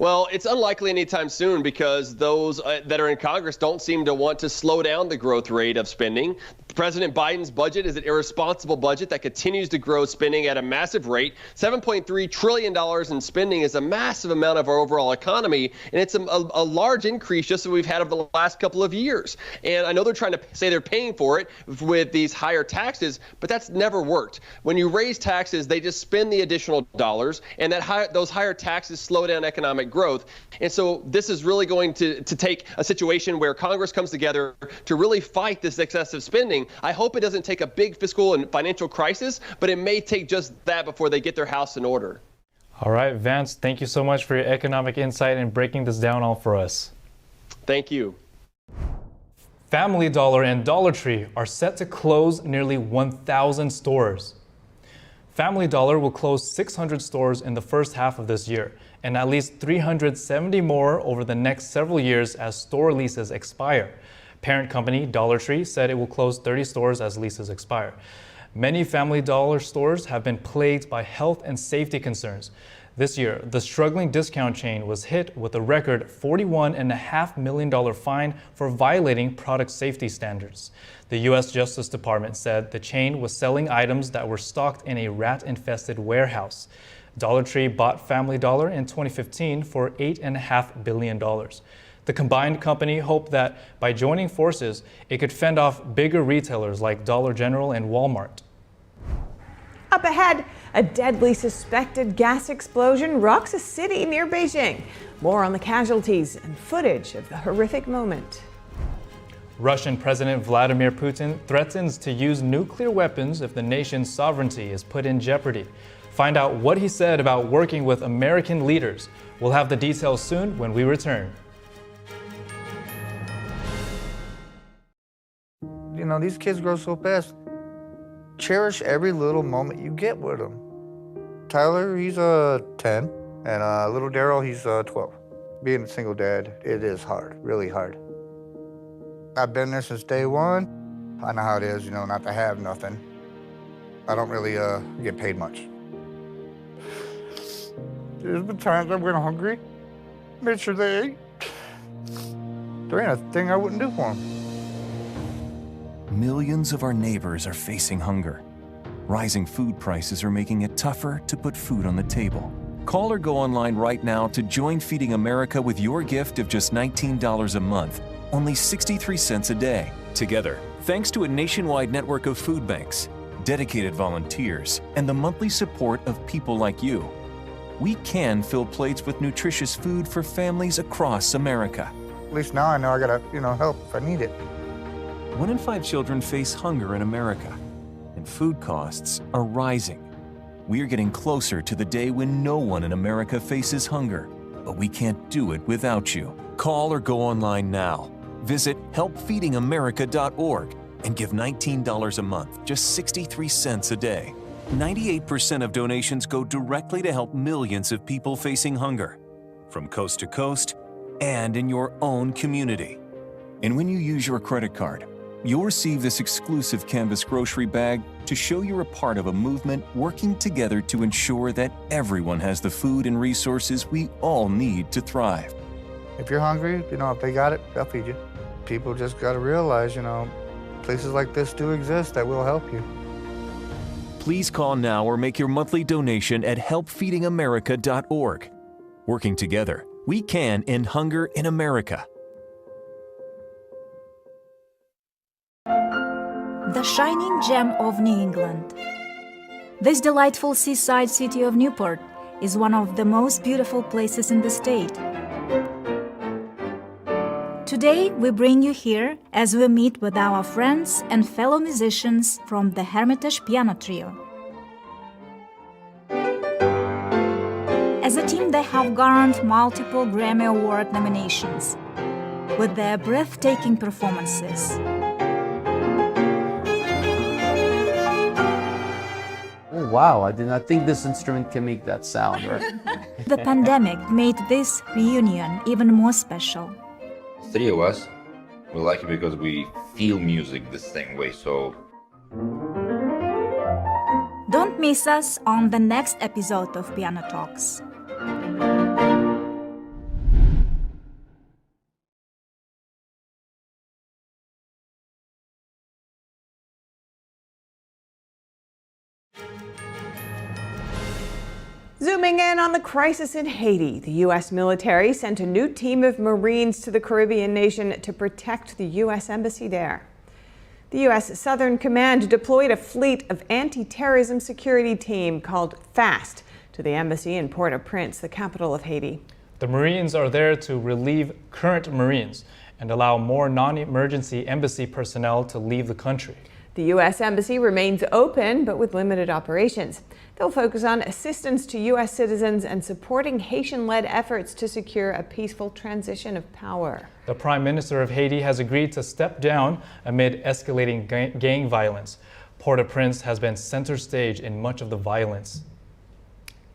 Well, it's unlikely anytime soon because those that are in Congress don't seem to want to slow down the growth rate of spending. President Biden's budget is an irresponsible budget that continues to grow spending at a massive rate. $7.3 trillion in spending is a massive amount of our overall economy, and it's a large increase just that we've had over the last couple of years. And I know they're trying to say they're paying for it with these higher taxes, but that's never worked. When you raise taxes, they just spend the additional dollars, and those higher taxes slow down economic growth. And so this is really going to take a situation where Congress comes together to really fight this excessive spending. I hope it doesn't take a big fiscal and financial crisis, but it may take just that before they get their house in order. All right, Vance, thank you so much for your economic insight and breaking this down all for us. Thank you. Family Dollar and Dollar Tree are set to close nearly 1,000 stores. Family Dollar will close 600 stores in the first half of this year, and at least 370 more over the next several years as store leases expire. Parent company Dollar Tree said it will close 30 stores as leases expire. Many Family Dollar stores have been plagued by health and safety concerns. This year, the struggling discount chain was hit with a record $41.5 million fine for violating product safety standards. The U.S. Justice Department said the chain was selling items that were stocked in a rat-infested warehouse. Dollar Tree bought Family Dollar in 2015 for $8.5 billion. The combined company hoped that by joining forces, it could fend off bigger retailers like Dollar General and Walmart. Up ahead, a deadly suspected gas explosion rocks a city near Beijing. More on the casualties and footage of the horrific moment. Russian President Vladimir Putin threatens to use nuclear weapons if the nation's sovereignty is put in jeopardy. Find out what he said about working with American leaders. We'll have the details soon when we return. You know, these kids grow so fast. Cherish every little moment you get with them. Tyler, he's 10, and little Daryl, he's 12. Being a single dad, it is hard, really hard. I've been there since day one. I know how it is, not to have nothing. I don't really get paid much. There's been times I went hungry, made sure they ate. There ain't a thing I wouldn't do for them. Millions of our neighbors are facing hunger. Rising food prices are making it tougher to put food on the table. Call or go online right now to join Feeding America with your gift of just $19 a month, only 63 cents a day. Together, thanks to a nationwide network of food banks, dedicated volunteers, and the monthly support of people like you, we can fill plates with nutritious food for families across America. At least now I know I gotta, help if I need it. 1 in 5 children face hunger in America, and food costs are rising. We are getting closer to the day when no one in America faces hunger, but we can't do it without you. Call or go online now. Visit helpfeedingamerica.org and give $19 a month, just 63 cents a day. 98% of donations go directly to help millions of people facing hunger, from coast to coast and in your own community. And when you use your credit card, you'll receive this exclusive canvas grocery bag to show you're a part of a movement working together to ensure that everyone has the food and resources we all need to thrive. If you're hungry, if they got it, they'll feed you. People just gotta realize, places like this do exist that will help you. Please call now or make your monthly donation at helpfeedingamerica.org. Working together, we can end hunger in America. The shining gem of New England. This delightful seaside city of Newport is one of the most beautiful places in the state. Today, we bring you here as we meet with our friends and fellow musicians from the Hermitage Piano Trio. As a team, they have garnered multiple Grammy Award nominations with their breathtaking performances. Oh, wow, I did not think this instrument can make that sound, right? The pandemic made this reunion even more special. 3 of us, we like it because we feel music the same way, so... Don't miss us on the next episode of Piano Talks. Zooming in on the crisis in Haiti, the U.S. military sent a new team of Marines to the Caribbean nation to protect the U.S. embassy there. The U.S. Southern Command deployed a fleet of anti-terrorism security team called FAST to the embassy in Port-au-Prince, the capital of Haiti. The Marines are there to relieve current Marines and allow more non-emergency embassy personnel to leave the country. The U.S. Embassy remains open, but with limited operations. They'll focus on assistance to U.S. citizens and supporting Haitian-led efforts to secure a peaceful transition of power. The Prime Minister of Haiti has agreed to step down amid escalating gang violence. Port-au-Prince has been center stage in much of the violence.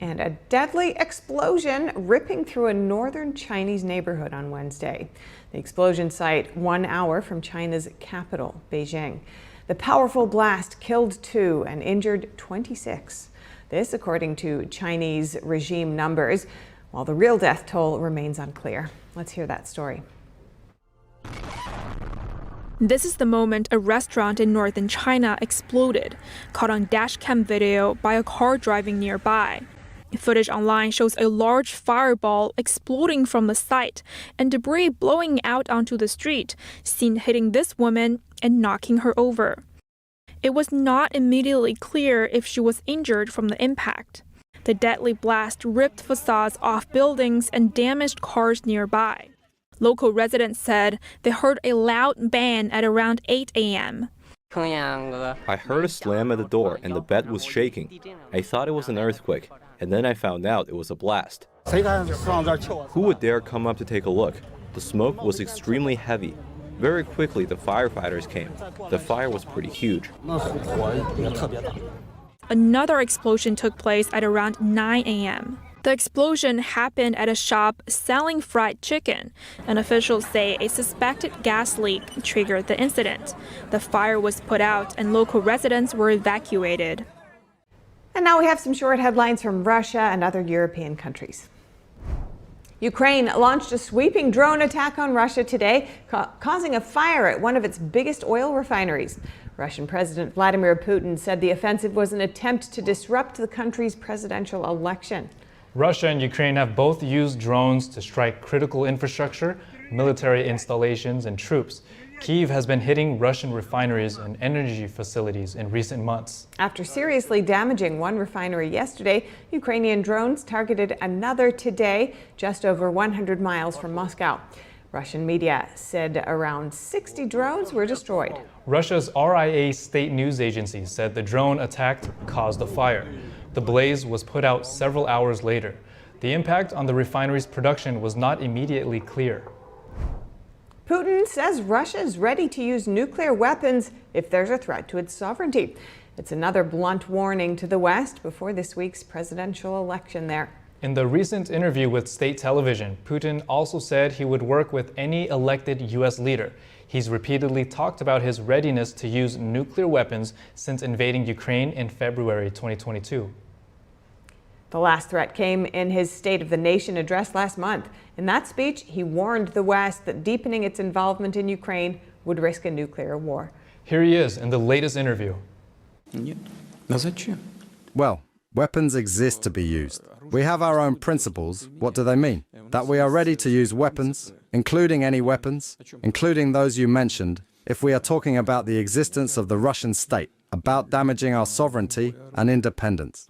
And a deadly explosion ripping through a northern Chinese neighborhood on Wednesday. The explosion site 1 hour from China's capital, Beijing. The powerful blast killed 2 and injured 26. This, according to Chinese regime numbers, while the real death toll remains unclear. Let's hear that story. This is the moment a restaurant in northern China exploded, caught on dashcam video by a car driving nearby. Footage online shows a large fireball exploding from the site and debris blowing out onto the street, seen hitting this woman and knocking her over. It was not immediately clear if she was injured from the impact. The deadly blast ripped facades off buildings and damaged cars nearby. Local residents said they heard a loud bang at around 8 a.m. I heard a slam at the door and the bed was shaking. I thought it was an earthquake, and then I found out it was a blast. Who would dare come up to take a look? The smoke was extremely heavy. Very quickly, the firefighters came. The fire was pretty huge. Another explosion took place at around 9 a.m. The explosion happened at a shop selling fried chicken, and officials say a suspected gas leak triggered the incident. The fire was put out and local residents were evacuated. And now we have some short headlines from Russia and other European countries. Ukraine launched a sweeping drone attack on Russia today, causing a fire at one of its biggest oil refineries. Russian President Vladimir Putin said the offensive was an attempt to disrupt the country's presidential election. Russia and Ukraine have both used drones to strike critical infrastructure, military installations, and troops. Kyiv has been hitting Russian refineries and energy facilities in recent months. After seriously damaging one refinery yesterday, Ukrainian drones targeted another today, just over 100 miles from Moscow. Russian media said around 60 drones were destroyed. Russia's RIA state news agency said the drone attack caused the fire. The blaze was put out several hours later. The impact on the refinery's production was not immediately clear. Putin says Russia is ready to use nuclear weapons if there's a threat to its sovereignty. It's another blunt warning to the West before this week's presidential election there. In the recent interview with state television, Putin also said he would work with any elected U.S. leader. He's repeatedly talked about his readiness to use nuclear weapons since invading Ukraine in February 2022. The last threat came in his State of the Nation address last month. In that speech, he warned the West that deepening its involvement in Ukraine would risk a nuclear war. Here he is in the latest interview. Well, weapons exist to be used. We have our own principles. What do they mean? That we are ready to use weapons, including any weapons, including those you mentioned, if we are talking about the existence of the Russian state, about damaging our sovereignty and independence.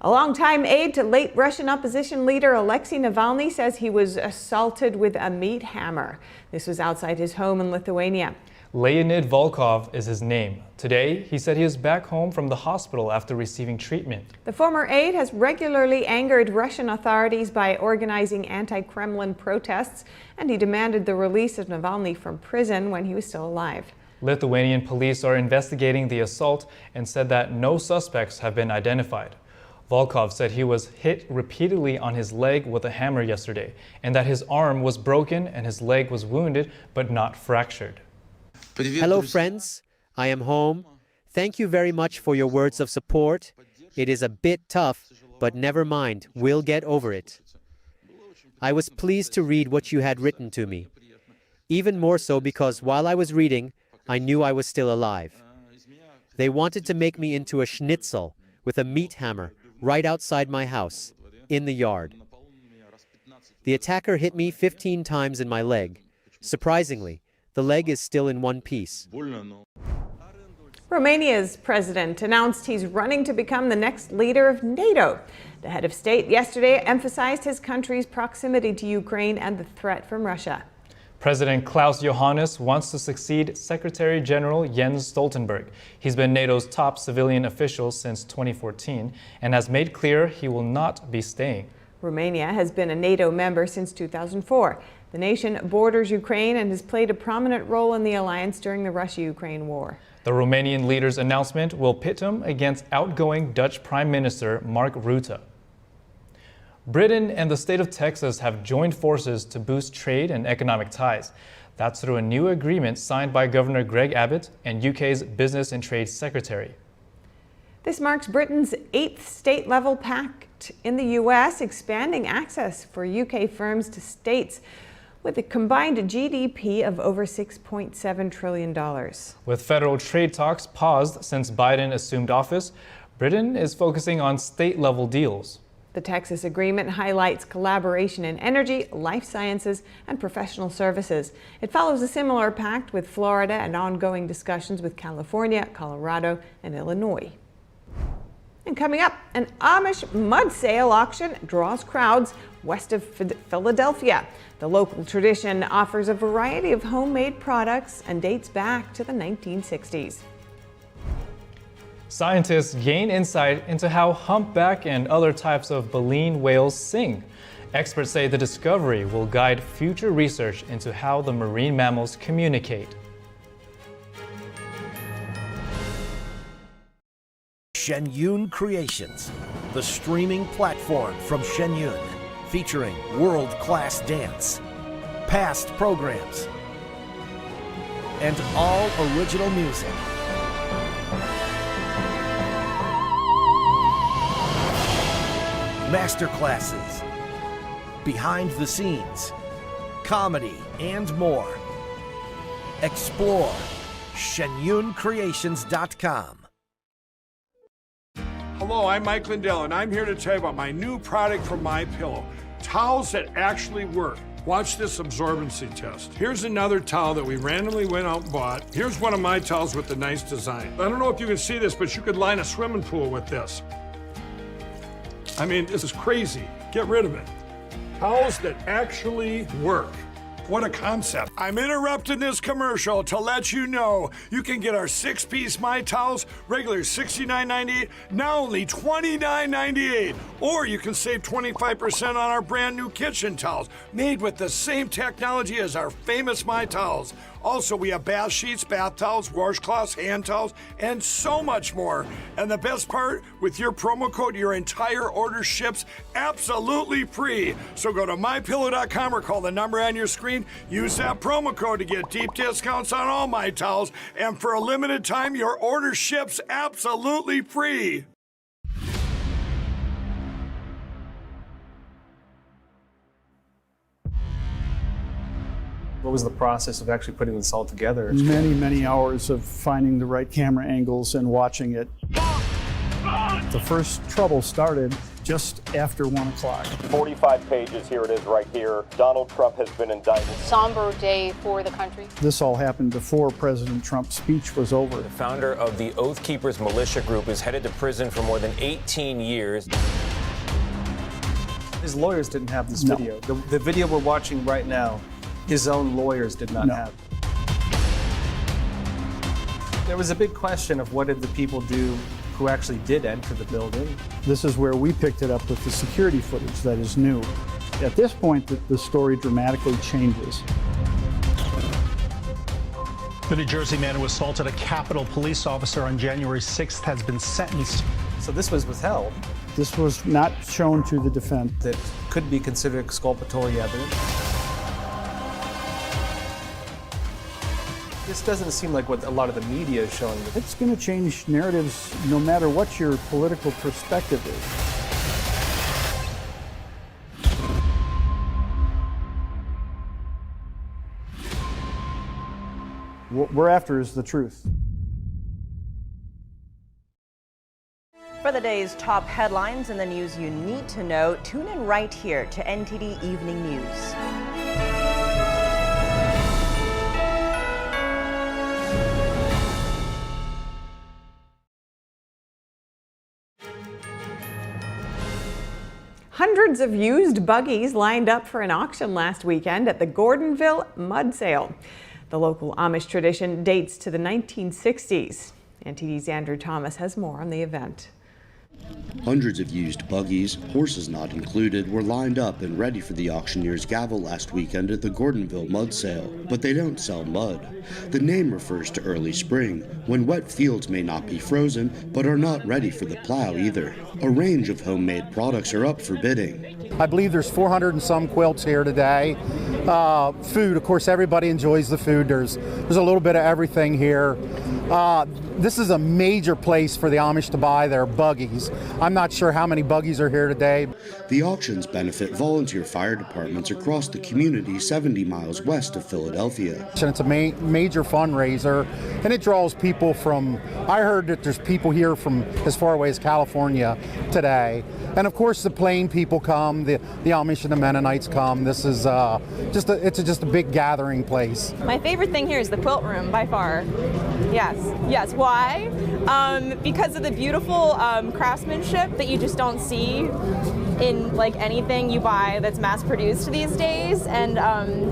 A longtime aide to late Russian opposition leader Alexei Navalny says he was assaulted with a meat hammer. This was outside his home in Lithuania. Leonid Volkov is his name. Today, he said he is back home from the hospital after receiving treatment. The former aide has regularly angered Russian authorities by organizing anti-Kremlin protests, and he demanded the release of Navalny from prison when he was still alive. Lithuanian police are investigating the assault and said that no suspects have been identified. Volkov said he was hit repeatedly on his leg with a hammer yesterday, and that his arm was broken and his leg was wounded but not fractured. Hello friends, I am home. Thank you very much for your words of support. It is a bit tough, but never mind, we'll get over it. I was pleased to read what you had written to me. Even more so because while I was reading, I knew I was still alive. They wanted to make me into a schnitzel with a meat hammer right outside my house, in the yard. The attacker hit me 15 times in my leg. Surprisingly, the leg is still in one piece. Romania's president announced he's running to become the next leader of NATO. The head of state yesterday emphasized his country's proximity to Ukraine and the threat from Russia. President Klaus Johannes wants to succeed Secretary General Jens Stoltenberg. He's been NATO's top civilian official since 2014 and has made clear he will not be staying. Romania has been a NATO member since 2004. The nation borders Ukraine and has played a prominent role in the alliance during the Russia-Ukraine war. The Romanian leader's announcement will pit him against outgoing Dutch Prime Minister Mark Rutte. Britain and the state of Texas have joined forces to boost trade and economic ties. That's through a new agreement signed by Governor Greg Abbott and UK's Business and Trade Secretary. This marks Britain's 8th state-level pact in the U.S., expanding access for UK firms to states with a combined GDP of over $6.7 trillion. With federal trade talks paused since Biden assumed office, Britain is focusing on state-level deals. The Texas agreement highlights collaboration in energy, life sciences, and professional services. It follows a similar pact with Florida and ongoing discussions with California, Colorado, and Illinois. And coming up, an Amish mud sale auction draws crowds west of Philadelphia. The local tradition offers a variety of homemade products and dates back to the 1960s. Scientists gain insight into how humpback and other types of baleen whales sing. Experts say the discovery will guide future research into how the marine mammals communicate. Shenyun Creations. the streaming platform from Shenyun, featuring world-class dance, past programs, and all original music. Masterclasses, behind the scenes, comedy, and more. Explore shenyuncreations.com. Hello, I'm Mike Lindell, and I'm here to tell you about my new product from MyPillow, towels that actually work. Watch this absorbency test. Here's another towel that we randomly went out and bought. Here's one of my towels with the nice design. I don't know if you can see this, but you could line a swimming pool with this. I mean, this is crazy. Get rid of it. Towels that actually work. What a concept. I'm interrupting this commercial to let you know you can get our 6-piece My Towels, regular $69.98, now only $29.98. Or you can save 25% on our brand new kitchen towels, made with the same technology as our famous My Towels. Also, we have bath sheets, bath towels, washcloths, hand towels, and so much more. And the best part, with your promo code, your entire order ships absolutely free. So go to mypillow.com or call the number on your screen. Use that promo code to get deep discounts on all My Towels. And for a limited time, your order ships absolutely free. What was the process of actually putting this all together? Many hours of finding the right camera angles and watching it. The first trouble started just after 1 o'clock. 45 pages, here it is right here. Donald Trump has been indicted. Somber day for the country. This all happened before President Trump's speech was over. The founder of the Oath Keepers militia group is headed to prison for more than 18 years. His lawyers didn't have this video. The video we're watching right now, his own lawyers did not have. There was a big question of what did the people do who actually did enter the building. This is where we picked it up with the security footage that is new. At this point, the story dramatically changes. The New Jersey man who assaulted a Capitol police officer on January 6th has been sentenced. So this was withheld. This was not shown to the defense. That could be considered exculpatory evidence. This doesn't seem like what a lot of the media is showing. It's going to change narratives no matter what your political perspective is. What we're after is the truth. For the day's top headlines and the news you need to know, tune in right here to NTD Evening News. Hundreds of used buggies lined up for an auction last weekend at the Gordonville Mud Sale. The local Amish tradition dates to the 1960s. NTD's Andrew Thomas has more on the event. Hundreds of used buggies, horses not included, were lined up and ready for the auctioneer's gavel last weekend at the Gordonville Mud Sale. But they don't sell mud. The name refers to early spring, when wet fields may not be frozen, but are not ready for the plow either. A range of homemade products are up for bidding. I believe there's 400 and some quilts here today. Food, of course, everybody enjoys the food. There's a little bit of everything here. This is a major place for the Amish to buy their buggies. I'm not sure how many buggies are here today. The auctions benefit volunteer fire departments across the community 70 miles west of Philadelphia. And it's a major fundraiser, and it draws people from, I heard that there's people here from as far away as California today. And of course the Plain people come, the Amish and the Mennonites come. This is just a big gathering place. My favorite thing here is the quilt room by far. Yes. Why? Because of the beautiful craftsmanship that you just don't see in like anything you buy that's mass produced these days. And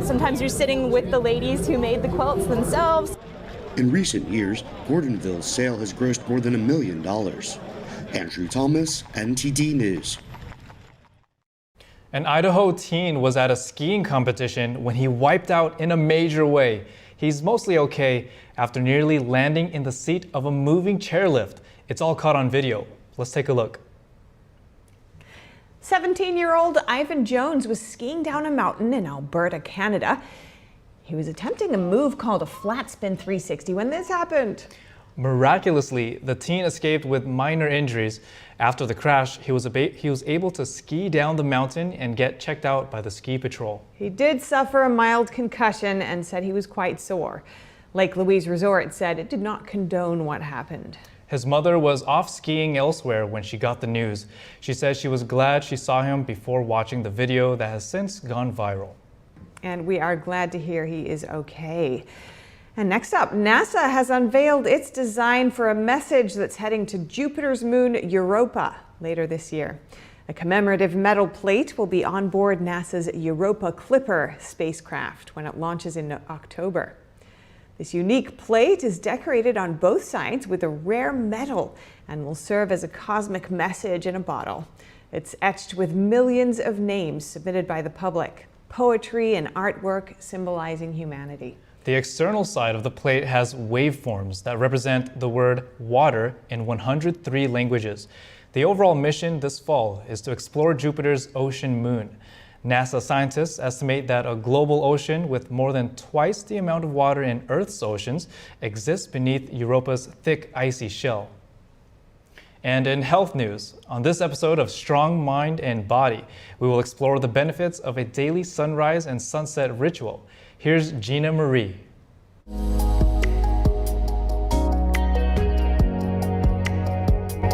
sometimes you're sitting with the ladies who made the quilts themselves. In recent years, Gordonville's sale has grossed more than $1 million. Andrew Thomas, NTD News. An Idaho teen was at a skiing competition when he wiped out in a major way. He's mostly okay after nearly landing in the seat of a moving chairlift. It's all caught on video. Let's take a look. 17-year-old Ivan Jones was skiing down a mountain in Alberta, Canada. He was attempting a move called a flat spin 360 when this happened. Miraculously, the teen escaped with minor injuries. After the crash, he was able to ski down the mountain and get checked out by the ski patrol. He did suffer a mild concussion and said he was quite sore. Lake Louise Resort said it did not condone what happened. His mother was off skiing elsewhere when she got the news. She said she was glad she saw him before watching the video that has since gone viral. And we are glad to hear he is okay. And next up, NASA has unveiled its design for a message that's heading to Jupiter's moon Europa later this year. A commemorative metal plate will be on board NASA's Europa Clipper spacecraft when it launches in October. This unique plate is decorated on both sides with a rare metal and will serve as a cosmic message in a bottle. It's etched with millions of names submitted by the public, poetry and artwork symbolizing humanity. The external side of the plate has waveforms that represent the word water in 103 languages. The overall mission this fall is to explore Jupiter's ocean moon. NASA scientists estimate that a global ocean with more than twice the amount of water in Earth's oceans exists beneath Europa's thick icy shell. And in health news, on this episode of Strong Mind and Body, we will explore the benefits of a daily sunrise and sunset ritual. Here's Gina Marie.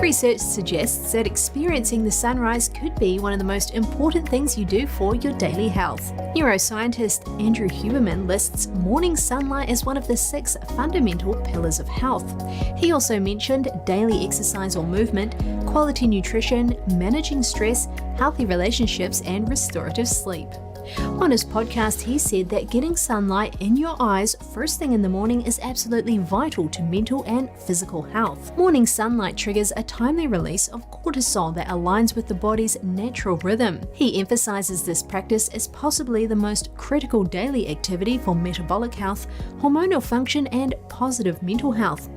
Research suggests that experiencing the sunrise could be one of the most important things you do for your daily health. Neuroscientist Andrew Huberman lists morning sunlight as one of the 6 fundamental pillars of health. He also mentioned daily exercise or movement, quality nutrition, managing stress, healthy relationships, and restorative sleep. On his podcast, he said that getting sunlight in your eyes first thing in the morning is absolutely vital to mental and physical health. Morning sunlight triggers a timely release of cortisol that aligns with the body's natural rhythm. He emphasizes this practice as possibly the most critical daily activity for metabolic health, hormonal function, and positive mental health.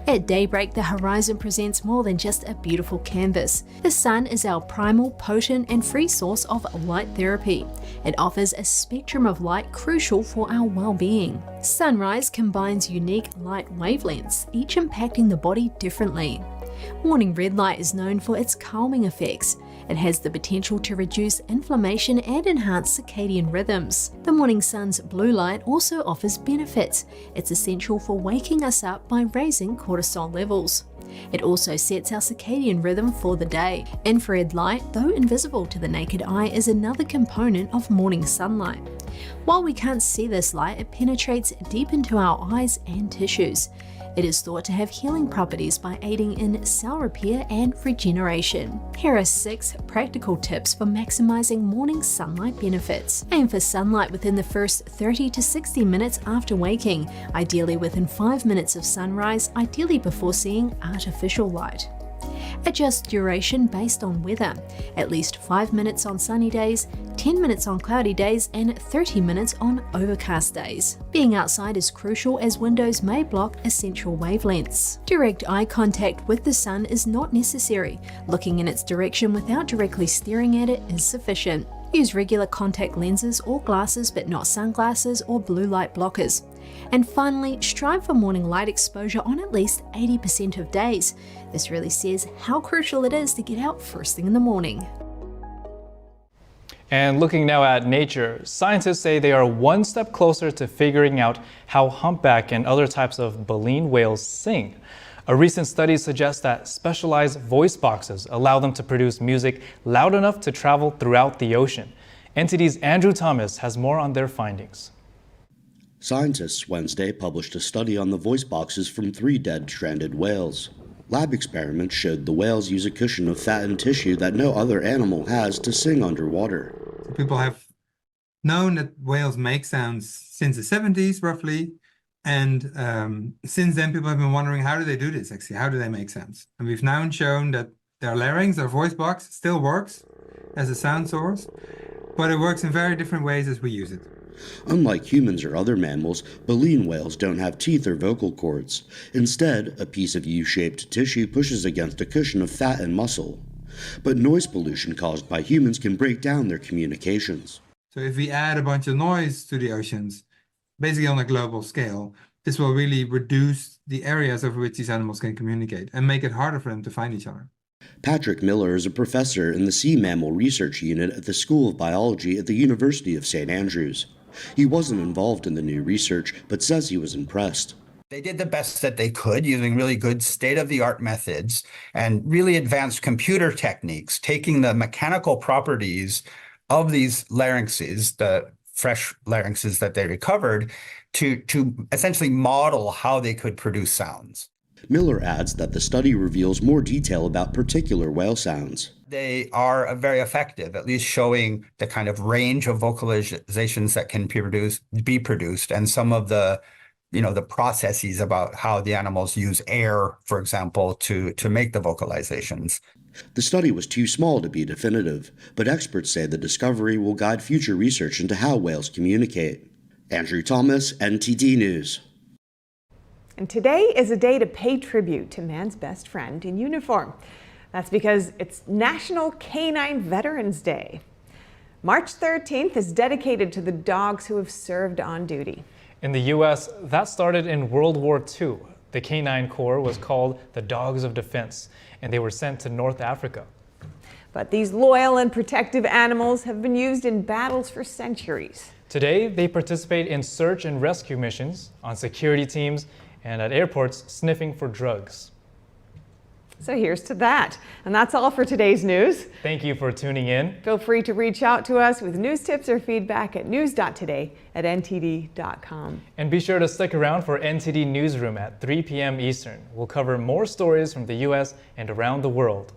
At daybreak, the horizon presents more than just a beautiful canvas. The sun is our primal, potent, and free source of light therapy. It offers a spectrum of light crucial for our well-being. Sunrise combines unique light wavelengths, each impacting the body differently. Morning red light is known for its calming effects. It has the potential to reduce inflammation and enhance circadian rhythms. The morning sun's blue light also offers benefits. It's essential for waking us up by raising cortisol levels. It also sets our circadian rhythm for the day. Infrared light, though invisible to the naked eye, is another component of morning sunlight. While we can't see this light, it penetrates deep into our eyes and tissues. It is thought to have healing properties by aiding in cell repair and regeneration. Here are 6 practical tips for maximizing morning sunlight benefits. Aim for sunlight within the first 30 to 60 minutes after waking, ideally within 5 minutes of sunrise, ideally before seeing artificial light. Adjust duration based on weather, at least 5 minutes on sunny days, 10 minutes on cloudy days, and 30 minutes on overcast days. Being outside is crucial as windows may block essential wavelengths. Direct eye contact with the sun is not necessary. Looking in its direction without directly staring at it is sufficient. Use regular contact lenses or glasses, but not sunglasses or blue light blockers. And finally, strive for morning light exposure on at least 80% of days. This really says how crucial it is to get out first thing in the morning. And looking now at nature, scientists say they are one step closer to figuring out how humpback and other types of baleen whales sing. A recent study suggests that specialized voice boxes allow them to produce music loud enough to travel throughout the ocean. NTD's Andrew Thomas has more on their findings. Scientists Wednesday published a study on the voice boxes from 3 dead stranded whales. Lab experiments showed the whales use a cushion of fat and tissue that no other animal has to sing underwater. People have known that whales make sounds since the 70s, roughly. And since then, people have been wondering, how do they do this, actually? How do they make sounds? And we've now shown that their larynx, their voice box, still works as a sound source, but it works in very different ways as we use it. Unlike humans or other mammals, baleen whales don't have teeth or vocal cords. Instead, a piece of U-shaped tissue pushes against a cushion of fat and muscle. But noise pollution caused by humans can break down their communications. So if we add a bunch of noise to the oceans, basically on a global scale, this will really reduce the areas over which these animals can communicate and make it harder for them to find each other. Patrick Miller is a professor in the Sea Mammal Research Unit at the School of Biology at the University of St. Andrews. He wasn't involved in the new research, but says he was impressed. They did the best that they could using really good state-of-the-art methods and really advanced computer techniques, taking the mechanical properties of these larynxes, the fresh larynxes that they recovered, to essentially model how they could produce sounds. Miller adds that the study reveals more detail about particular whale sounds. They are very effective, at least showing the kind of range of vocalizations that can be produced, and some of the processes about how the animals use air, for example, to make the vocalizations. The study was too small to be definitive, but experts say the discovery will guide future research into how whales communicate. Andrew Thomas, NTD News. And today is a day to pay tribute to man's best friend in uniform. That's because it's National Canine Veterans Day. March 13th is dedicated to the dogs who have served on duty. In the U.S., that started in World War II. The Canine Corps was called the Dogs of Defense, and they were sent to North Africa. But these loyal and protective animals have been used in battles for centuries. Today, they participate in search and rescue missions, on security teams, and at airports sniffing for drugs. So here's to that. And that's all for today's news. Thank you for tuning in. Feel free to reach out to us with news tips or feedback at news.today@ntd.com. And be sure to stick around for NTD Newsroom at 3 p.m. Eastern. We'll cover more stories from the U.S. and around the world.